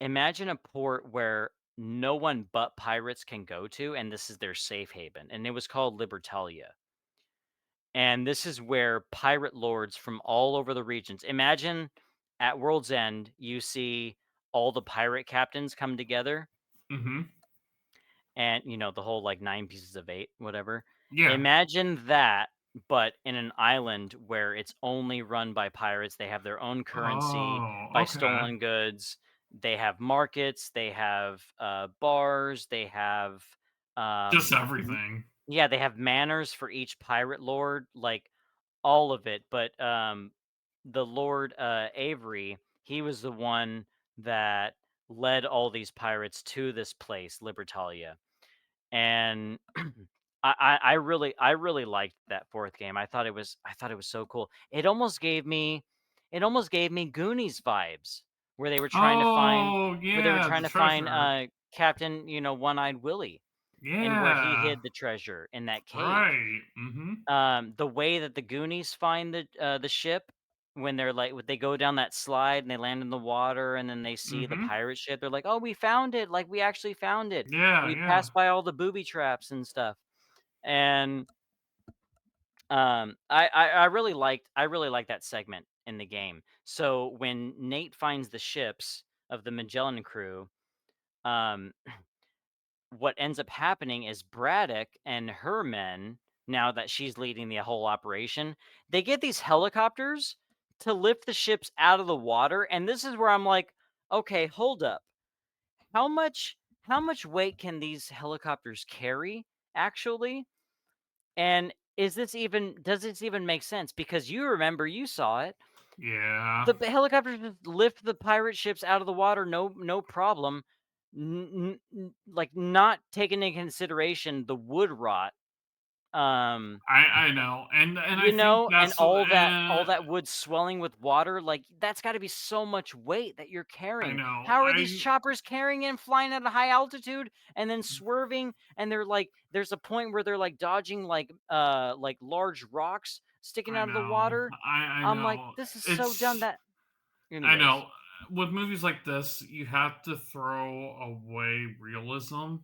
Imagine a port where no one but pirates can go to, and this is their safe haven, and it was called Libertalia. And this is where pirate lords from all over the regions. Imagine at World's End, you see all the pirate captains come together, Mhm. and the whole like nine pieces of eight, whatever. Yeah. Imagine that, but in an island where it's only run by pirates. They have their own currency Oh, by okay. stolen goods. They have markets. They have bars. They have Just m- everything. yeah, they have manners for each pirate lord, like all of it. But the Lord Avery, he was the one that led all these pirates to this place, Libertalia, and I really liked that fourth game. I thought it was so cool. It almost gave me Goonies vibes where they were trying to find Oh, where they were yeah, trying the to find treasure. Captain, One-Eyed Willie and where he Yeah. hid the treasure in that cave. Right. Mhm. The way that the Goonies find the ship when they go down that slide and they land in the water and then they see the Mhm. pirate ship, they're like, "Oh, we found it! Like we actually found it. Yeah, We yeah. passed by all the booby traps and stuff." And I really liked that segment in the game. So when Nate finds the ships of the Magellan crew, um, what ends up happening is Braddock and her men, now that she's leading the whole operation, they get these helicopters to lift the ships out of the water. And this is where I'm like, okay, hold up. How much weight can these helicopters carry actually? And does this even make sense? Because you remember you saw it. Yeah. Helicopters just lift the pirate ships out of the water, no problem. Like not taking into consideration the wood rot, um, I know. And I think and that's all that wood swelling with water. Like that's got to be so much weight that you're I carrying. know. How are these I choppers carrying and flying at a high altitude and then swerving? And they're like, there's a point where they're like dodging like large rocks sticking I out of the know. water. I I'm like, know. this is so dumb. It's That, I anyways. know. With movies like this, you have to throw away realism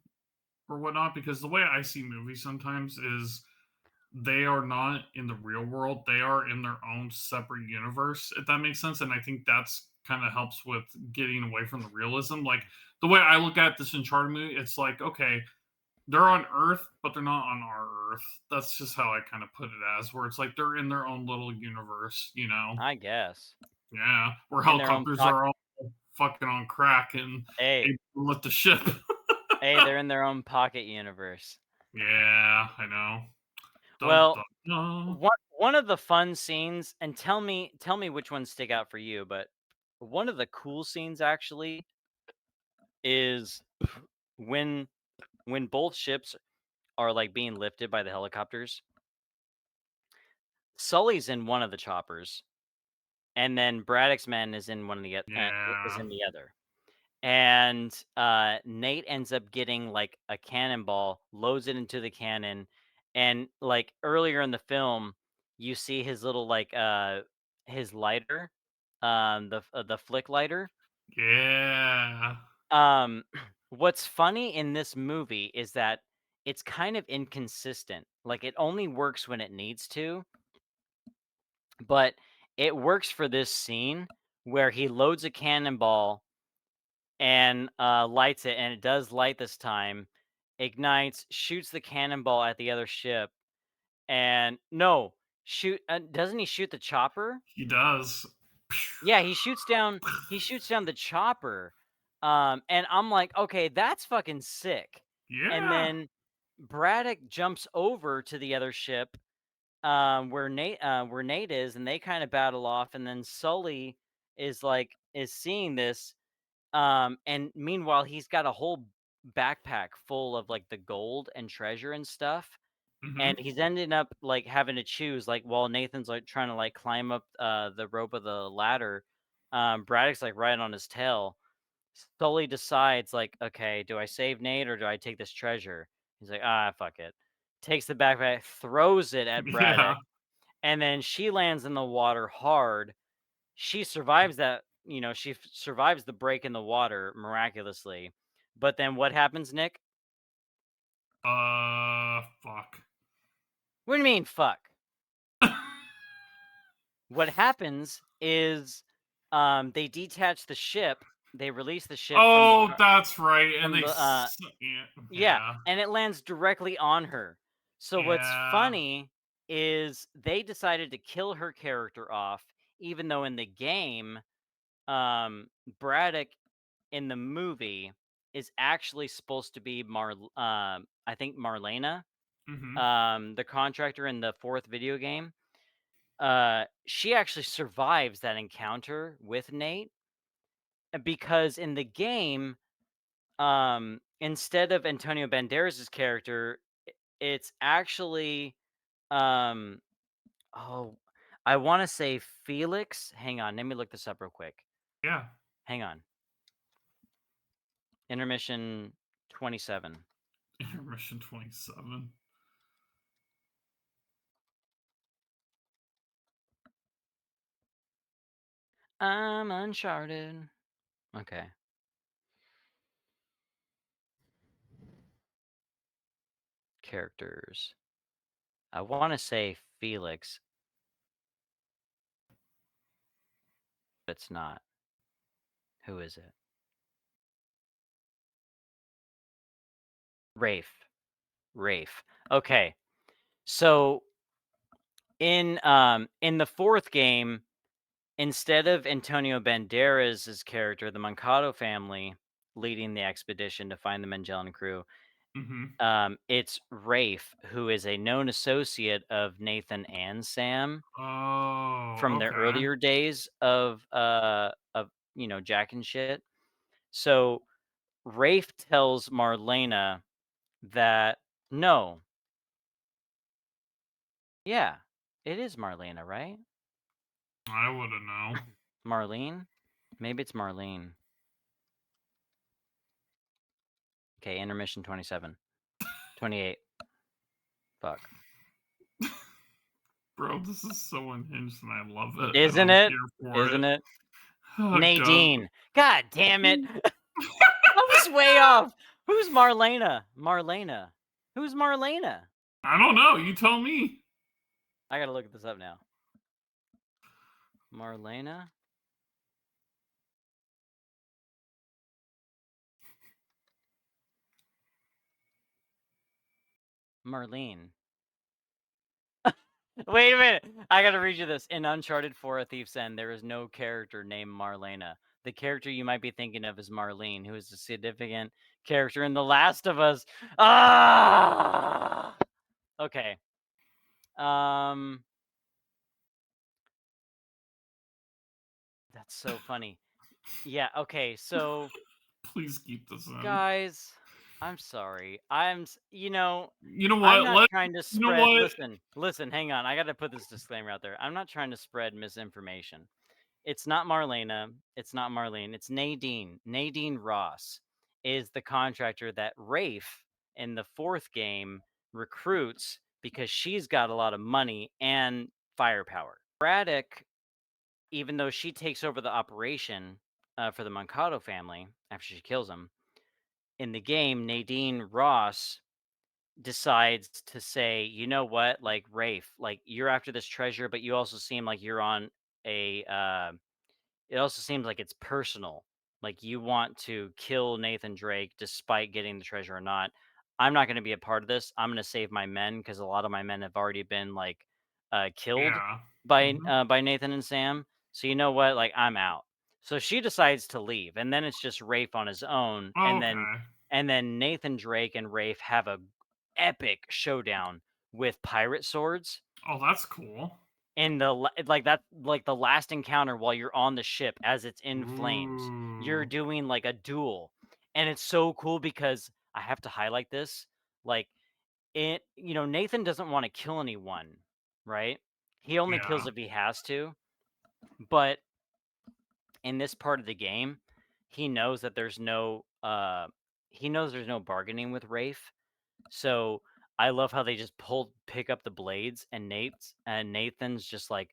or whatnot because the way I see movies sometimes is they are not in the real world. They are in their own separate universe, if that makes sense. And I think that's kind of helps with getting away from the realism. Like the way I look at this Uncharted movie, it's like, okay, they're on Earth, but they're not on our Earth. That's just how I kind of put it as, where it's like they're in their own little universe, you know? I guess. Yeah, where In their own helicopters pocket. are all fucking on crack and Hey, able to lift the ship. hey, they're in their own pocket universe. Yeah, I know. Dun, Well, dun, dun. one of the fun scenes, and tell me which ones stick out for you, but one of the cool scenes actually is when when both ships are like being lifted by the helicopters. Sully's in one of the choppers, and then Braddock's men is Yeah. in the other. And Nate ends up getting like a cannonball, loads it into the cannon, and like earlier in the film, you see his little like his lighter, the flick lighter. Yeah. Um, what's funny in this movie is that it's kind of inconsistent. Like it only works when it needs to, but it works for this scene where he loads a cannonball and lights it, and it does light this time. Ignites, shoots the cannonball at the other ship, and no, shoot! Doesn't he shoot the chopper? He does. Yeah, he shoots down the chopper, and I'm like, "Okay, that's fucking sick." And Yeah. then Braddock jumps over to the other ship, where Nate is, and they kinda battle off, and then Sully is seeing this, and meanwhile, he's got a whole backpack full of, like, the gold and treasure and stuff, and Mhm. he's ending up, like, having to choose, like, while Nathan's, like, trying to, like, climb up, the rope of the ladder, Braddock's, like, right on his tail. Sully decides, like, "Okay, do I save Nate or do I take this treasure?" He's like, "Ah, fuck it." Takes the backpack, throws it at Yeah. Braddock, and then she lands in the water hard. She survives that, she survives the break in the water miraculously. But then what happens, Nick? Fuck. What do you mean, fuck? What happens is, they detach the ship. They release the ship Oh, that's right, and from they the yeah, yeah, yeah, and it lands directly on her. So what's yeah. funny is they decided to kill her character off, even though in the game, Braddock in the movie is actually supposed to be I think Marlena, Mhm. the contractor in the fourth video game. She actually survives that encounter with Nate, because in the game, instead of Antonio Banderas' character, it's actually, um, oh, I want to say Felix. Hang on, let me look this up real quick. Yeah. Hang on. Intermission 27. Intermission 27. I'm Uncharted. Okay. Characters. I want to say Felix, but it's not. Who is it? Rafe. Rafe. Okay. So in the fourth game, instead of Antonio Banderas' character, the Moncado family leading the expedition to find the Magellan crew, Mhm. it's Rafe, who is a known associate of Nathan and Sam from Oh, their okay. earlier days of Jack and shit. So Rafe tells Marlena that no, yeah, it is Marlena, right? I wouldn't know. Marlene? Maybe it's Marlene. Okay, intermission 27. 28. Fuck. Bro, this is so unhinged and I love it and Isn't I'm it? here for it. Isn't it? Oh god. Nadine. God damn it. I was way off. Who's Marlena? Marlena. Who's Marlena? I don't know, you tell me. I gotta look this up now. Marlena? Marlene. Wait a minute. I gotta read you this. In Uncharted 4: A Thief's End, there is no character named Marlena. The character you might be thinking of is Marlene, who is a significant character in The Last of Us. Ah! Okay. Um, that's so funny. Yeah, okay. So, Please keep this in. guys, I'm sorry. You know I'm what? not trying to You know spread what? listen, hang on. I got to put this disclaimer out there. I'm not trying to spread misinformation. It's not Marlena. It's not Marlene. It's Nadine. Nadine Ross is the contractor that Rafe in the fourth game recruits because she's got a lot of money and firepower. Braddock, even though she takes over the operation for the Moncado family after she kills him, in the game, Nadine Ross decides to say, you know what, like Rafe, like you're after this treasure, but you also seem like you're on a it also seems like it's personal. Like you want to kill Nathan Drake despite getting the treasure or not. I'm not going to be a part of this. I'm going to save my men because a lot of my men have already been like killed Yeah. by Mhm. by Nathan and Sam. So you know what? Like I'm out. So she decides to leave, and then it's just Rafe on his own, Okay. and then Nathan Drake and Rafe have a epic showdown with pirate swords. Oh, that's cool. And like that, like the last encounter while you're on the ship as it's in flames, you're Ooh. doing like a duel, and it's so cool because I have to highlight this. Like Nathan doesn't want to kill anyone, right? He only kills Yeah. if he has to. But in this part of the game, he knows that he knows there's no bargaining with Rafe. So I love how they just pick up the blades and Nathan's just like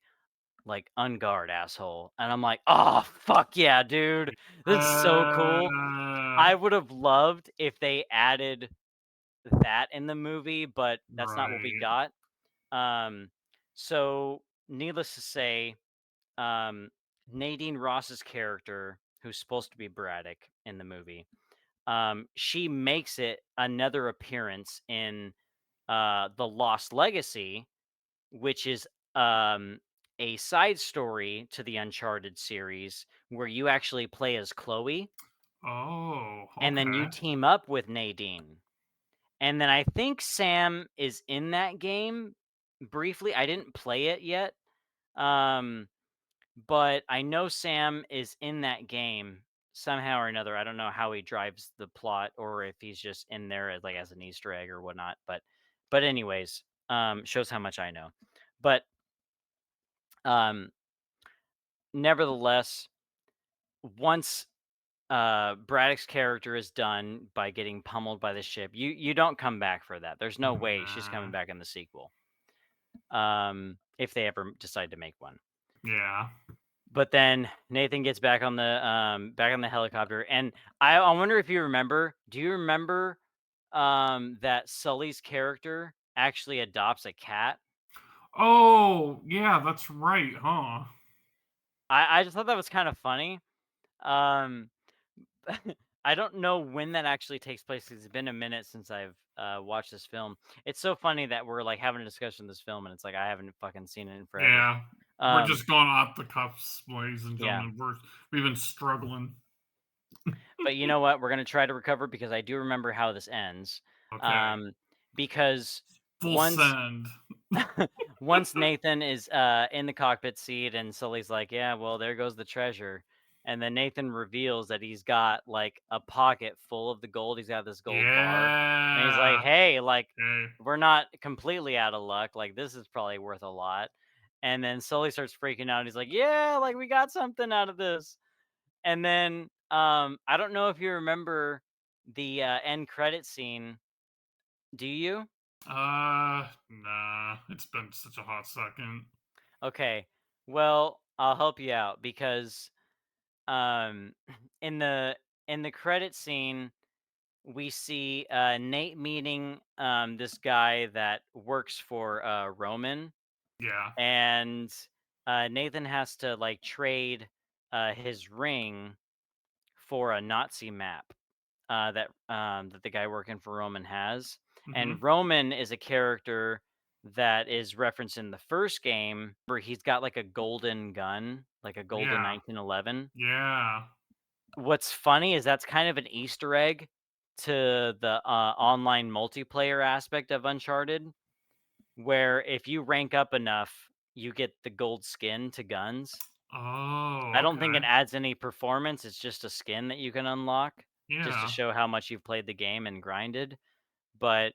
unguard asshole. And I'm like, "Oh, fuck yeah, dude. This is so cool." Uh, I would have loved if they added that in the movie, but that's not what we right. got. Um so needless to say, um Nadine Ross's character, who's supposed to be Braddock in the movie, she makes it another appearance in The Lost Legacy, which is a side story to the Uncharted series where you actually play as Chloe Oh, and then you okay. team up with Nadine. And then I think Sam is in that game briefly. I didn't play it yet. Um, but I know Sam is in that game somehow or another. I don't know how he drives the plot or if he's just in there as like as an Easter egg or whatnot. But anyways, shows how much I know. But um nevertheless, once Braddock's character is done by getting pummeled by the ship, you don't come back for that. There's no way she's coming Nah. back in the sequel. If they ever decide to make one. Yeah. But then Nathan gets back on the helicopter, and I wonder if you remember. Do you remember that Sully's character actually adopts a cat? Oh, yeah, that's right, huh? I just thought that was kind of funny. Um, I don't know when that actually takes place 'cause it's been a minute since I've watched this film. It's so funny that we're like having a discussion of this film, and it's like I haven't fucking seen it in forever. Yeah. We're Um, just going off the cuffs, ladies and yeah. gentlemen. We've been struggling. But you know what? We're gonna try to recover because I do remember how this ends. Okay. Um, because Full once send. once Nathan is in the cockpit seat and Sully's like, "Yeah, well, there goes the treasure," and then Nathan reveals that he's got like a pocket full of the gold. He's got this gold bar, and he's like, Yeah. "Hey, like, Okay. we're not completely out of luck. Like, this is probably worth a lot." And then Sully starts freaking out. He's like, "Yeah, like we got something out of this." And then, I don't know if you remember the, end credit scene. Do you? Nah. It's been such a hot second. Okay. Well, I'll help you out because, um, in the credit scene, we see, Nate meeting, this guy that works for, Roman, Yeah. and, Nathan has to, like, trade, his ring for a Nazi map. That the guy working for Roman has. Mhm. And Roman is a character that is referenced in the first game where he's got like a golden gun, like a golden Yeah. 1911. Yeah. What's funny is that's kind of an Easter egg to the online multiplayer aspect of Uncharted, where if you rank up enough, you get the gold skin to guns. I Oh, don't think it okay. adds any performance. It's just a skin that you can unlock just to Yeah. show how much you've played the game and grinded. But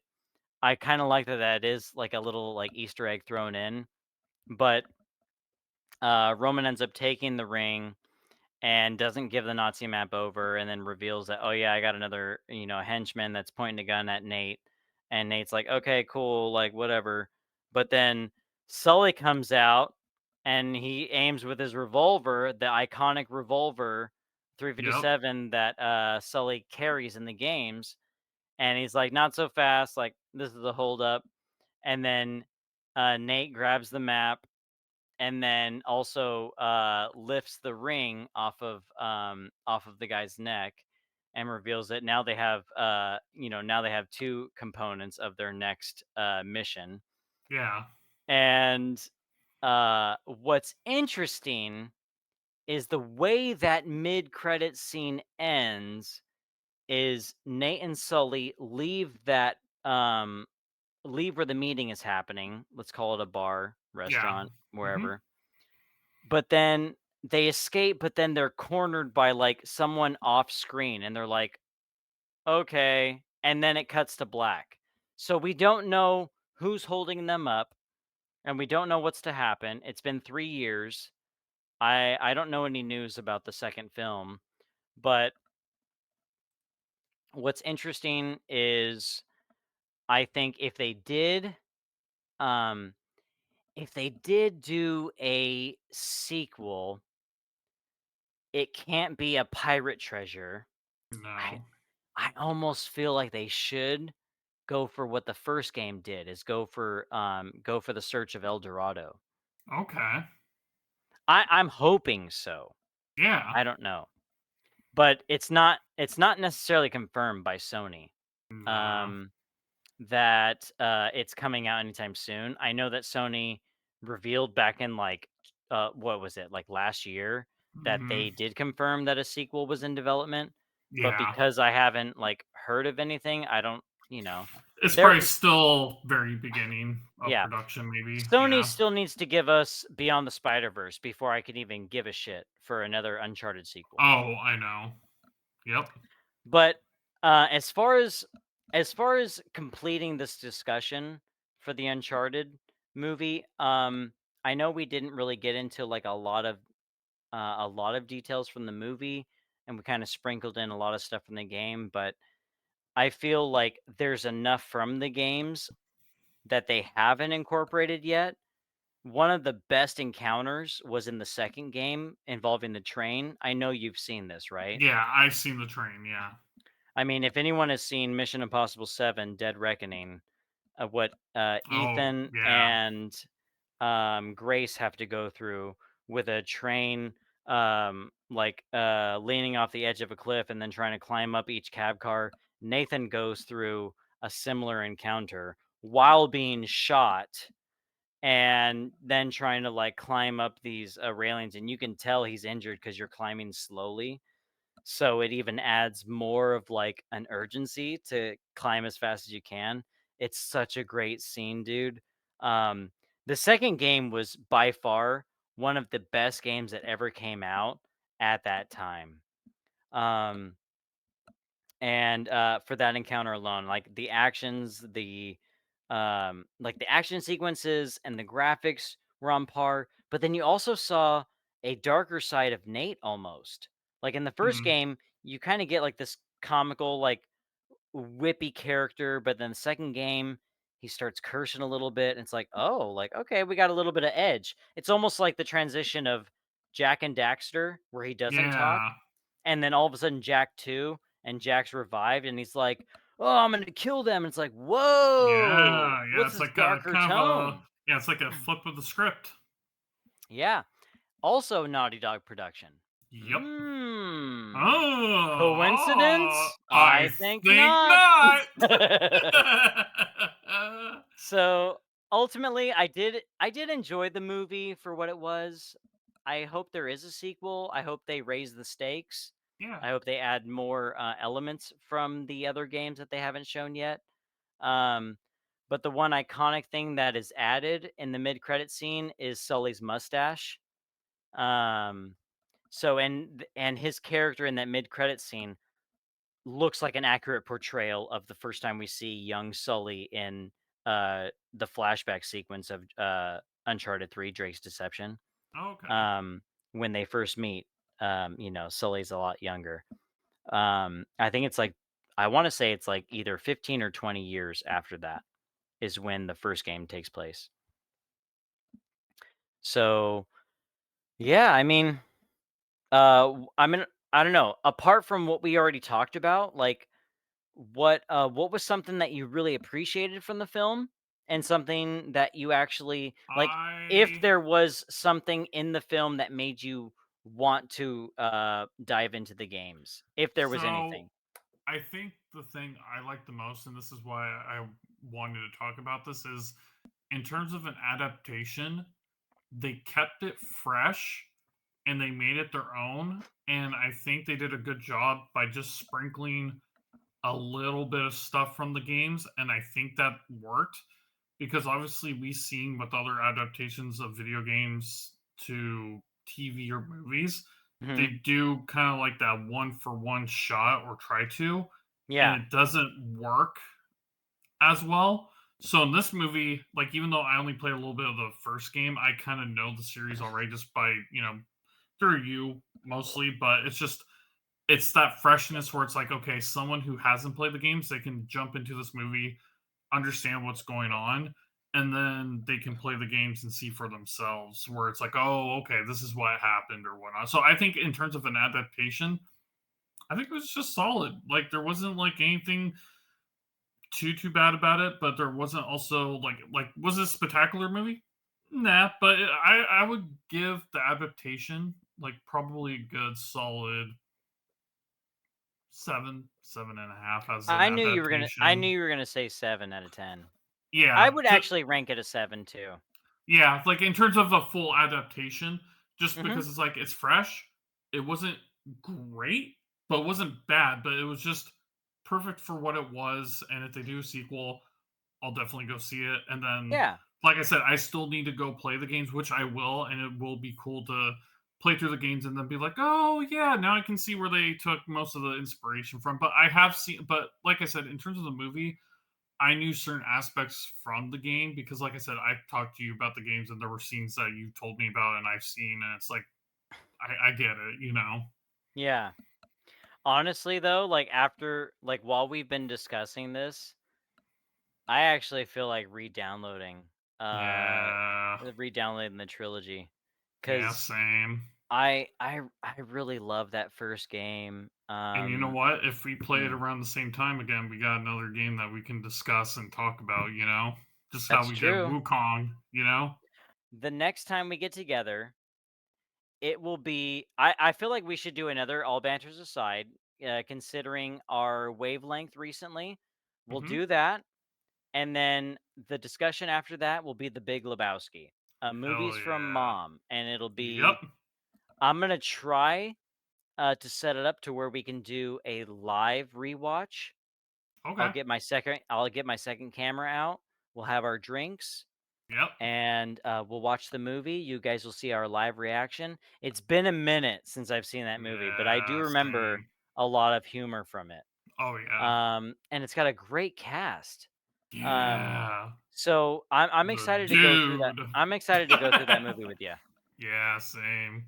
I kind of like that that is like a little like Easter egg thrown in. But Roman ends up taking the ring and doesn't give the Nazi map over, and then reveals that, oh yeah, I got another henchman that's pointing a gun at Nate, and Nate's like, okay, cool, like whatever. But then Sully comes out and he aims with his revolver, the iconic revolver Yep. 357 that Sully carries in the games, and he's like, not so fast, like this is a holdup. And then Nate grabs the map and then also lifts the ring off of the guy's neck and reveals that now they have now they have two components of their next mission. Yeah. And what's interesting is the way that mid-credit scene ends is Nate and Sully leave where the meeting is happening. Let's call it a bar, Yeah. restaurant, Hmm. wherever. But then they escape, but then they're cornered by like someone off screen and they're like, "Okay." And then it cuts to black. So we don't know who's holding them up and we don't know what's to happen. It's been 3 years. I don't know any news about the second film, but what's interesting is I think um if they did do a sequel, it can't be a pirate treasure. I No. I almost feel like they should go for what the first game did, is go for the Search of El Dorado. Okay. I'm hoping so. Yeah. I don't know. But it's not necessarily confirmed by Sony. No. Um that it's coming out anytime soon. I know that Sony revealed back in like what was it, like last year, that Hmm. they did confirm that a sequel was in development, but Yeah. because I haven't like heard of anything, I don't, you know. It's There probably still very beginning of yeah. production, maybe. Sony Yeah. still needs to give us Beyond the Spider-Verse before I can even give a shit for another Uncharted sequel. Oh, I know. Yep. But as far as completing this discussion for the Uncharted movie, I know we didn't really get into like a lot of details from the movie, and we kind of sprinkled in a lot of stuff from the game. But I feel like there's enough from the games that they haven't incorporated yet. One of the best encounters was in the second game involving the train. I know you've seen this, right? Yeah, I've seen the train. Yeah. I mean, if anyone has seen Mission Impossible 7: Dead Reckoning, what Oh, Ethan yeah. and Grace have to go through with a train, leaning off the edge of a cliff and then trying to climb up each cab car, Nathan goes through a similar encounter while being shot and then trying to like climb up these railings, and you can tell he's injured because you're climbing slowly, so it even adds more of like an urgency to climb as fast as you can. It's such a great scene, dude. Um, the second game was by far one of the best games that ever came out at that time. Um, and for that encounter alone, like the actions, the action sequences and the graphics were on par, but then you also saw a darker side of Nate almost. Like in the first Hmm. game, you kind of get like this comical, like whippy character, but then the second game, he starts cursing a little bit, and it's like, oh, like okay, we got a little bit of edge. It's almost like the transition of Jack and Daxter, where he doesn't talk, Yeah. and then all of a sudden Jack 2 and Jack's revived and he's like, "Oh, I'm gonna kill them." It's like, "Whoa, Yeah. Yeah. what's It's this like a darker kind of a tone?" yeah. It's like a flip of the script. Yeah. Also Naughty Dog production. Yep. Hmm. Oh, Coincidence? I I think think not. not. So, ultimately, I did enjoy the movie for what it was. I hope there is a sequel. I hope they raise the stakes. Yeah. I hope they add more elements from the other games that they haven't shown yet. Um, but the one iconic thing that is added in the mid-credit scene is Sully's mustache. Um, and his character in that mid-credit scene looks like an accurate portrayal of the first time we see young Sully in the flashback sequence of Uncharted 3, Drake's Deception. Okay. Um, when they first meet, Sully's a lot younger. I think it's like I want to say it's like either 15 or 20 years after that is when the first game takes place. So, yeah, I mean, I mean, I don't know. Apart from what we already talked about, like what was something that you really appreciated from the film and something that you actually like, if I there was something in the film that made you want to dive into the games, if there was so anything. I think the thing I like the most, and this is why I wanted to talk about this, is in terms of an adaptation, they kept it fresh and they made it their own. And I think they did a good job by just sprinkling a little bit of stuff from the games. And I think that worked because obviously we've seen with other adaptations of video games to TV or movies, Hmm. they do kind of like that one for one shot or try to, and Yeah. it doesn't work as well. So in this movie, like even though I only played a little bit of the first game, I kind of know the series already just by, through you mostly, but it's that freshness where it's like, okay, someone who hasn't played the games, they can jump into this movie, understand what's going on, and then they can play the games and see for themselves where it's like, oh, okay, this is what happened or whatnot. So I think in terms of an adaptation, I think it was just solid. Like there wasn't like anything too bad about it, but there wasn't also like was it a spectacular movie? Nah, but I would give the adaptation like probably a good solid 7.5 as an I adaptation. knew you were gonna say 7 out of 10. I Yeah, would actually rank it a 7 too. yeah, like in terms of a full adaptation, just Hmm. because it's like it's fresh, it wasn't great, but it wasn't bad, but it was just perfect for what it was. And if they do a sequel, I'll definitely go see it. And then, Yeah, like I said, I still need to go play the games, which I will, and it will be cool to play through the games and then be like, oh yeah, now I can see where they took most of the inspiration from. But I have seen, but like I said, in terms of the movie, I knew certain aspects from the game because, like I said, I talked to you about the games, and there were scenes that you told me about, and I've seen, and it's like I get it. yeah. Honestly, though, like after, like while we've been discussing this, I actually feel like uh, Yeah, re-downloading the trilogy, yeah, because same. I really love that first game. And you know what? If we play it Mm, around the same time again, we got another game that we can discuss and talk about. Just how that's we did true. Wukong. The next time we get together, it will be. I feel like we should do another all banters aside, considering our wavelength recently. We'll Hmm. do that. And then the discussion after that will be The Big Lebowski, Hell movies from yeah. mom, and it'll Yep. be. I'm gonna try to set it up to where we can do a live rewatch. Okay. I'll get my second camera out. We'll have our drinks, Yep. and we'll watch the movie. You guys will see our live reaction. It's been a minute since I've seen that movie, but I do Yeah, remember same. a lot of humor from it. Oh yeah. And it's got a great cast. Um, Yeah. so I'm The excited to go through that. dude. I'm excited to go through that movie with you. Yeah, same.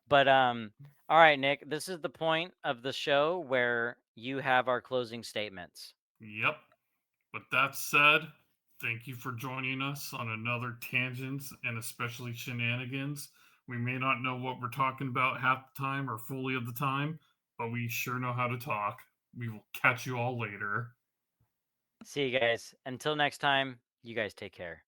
But all right, Nick, this is the point of the show where you have our closing statements. Yep. With that said, thank you for joining us on another Tangents and especially Shenanigans. We may not know what we're talking about half the time or fully of the time, but we sure know how to talk. We will catch you all later. See you guys. Until next time, you guys take care.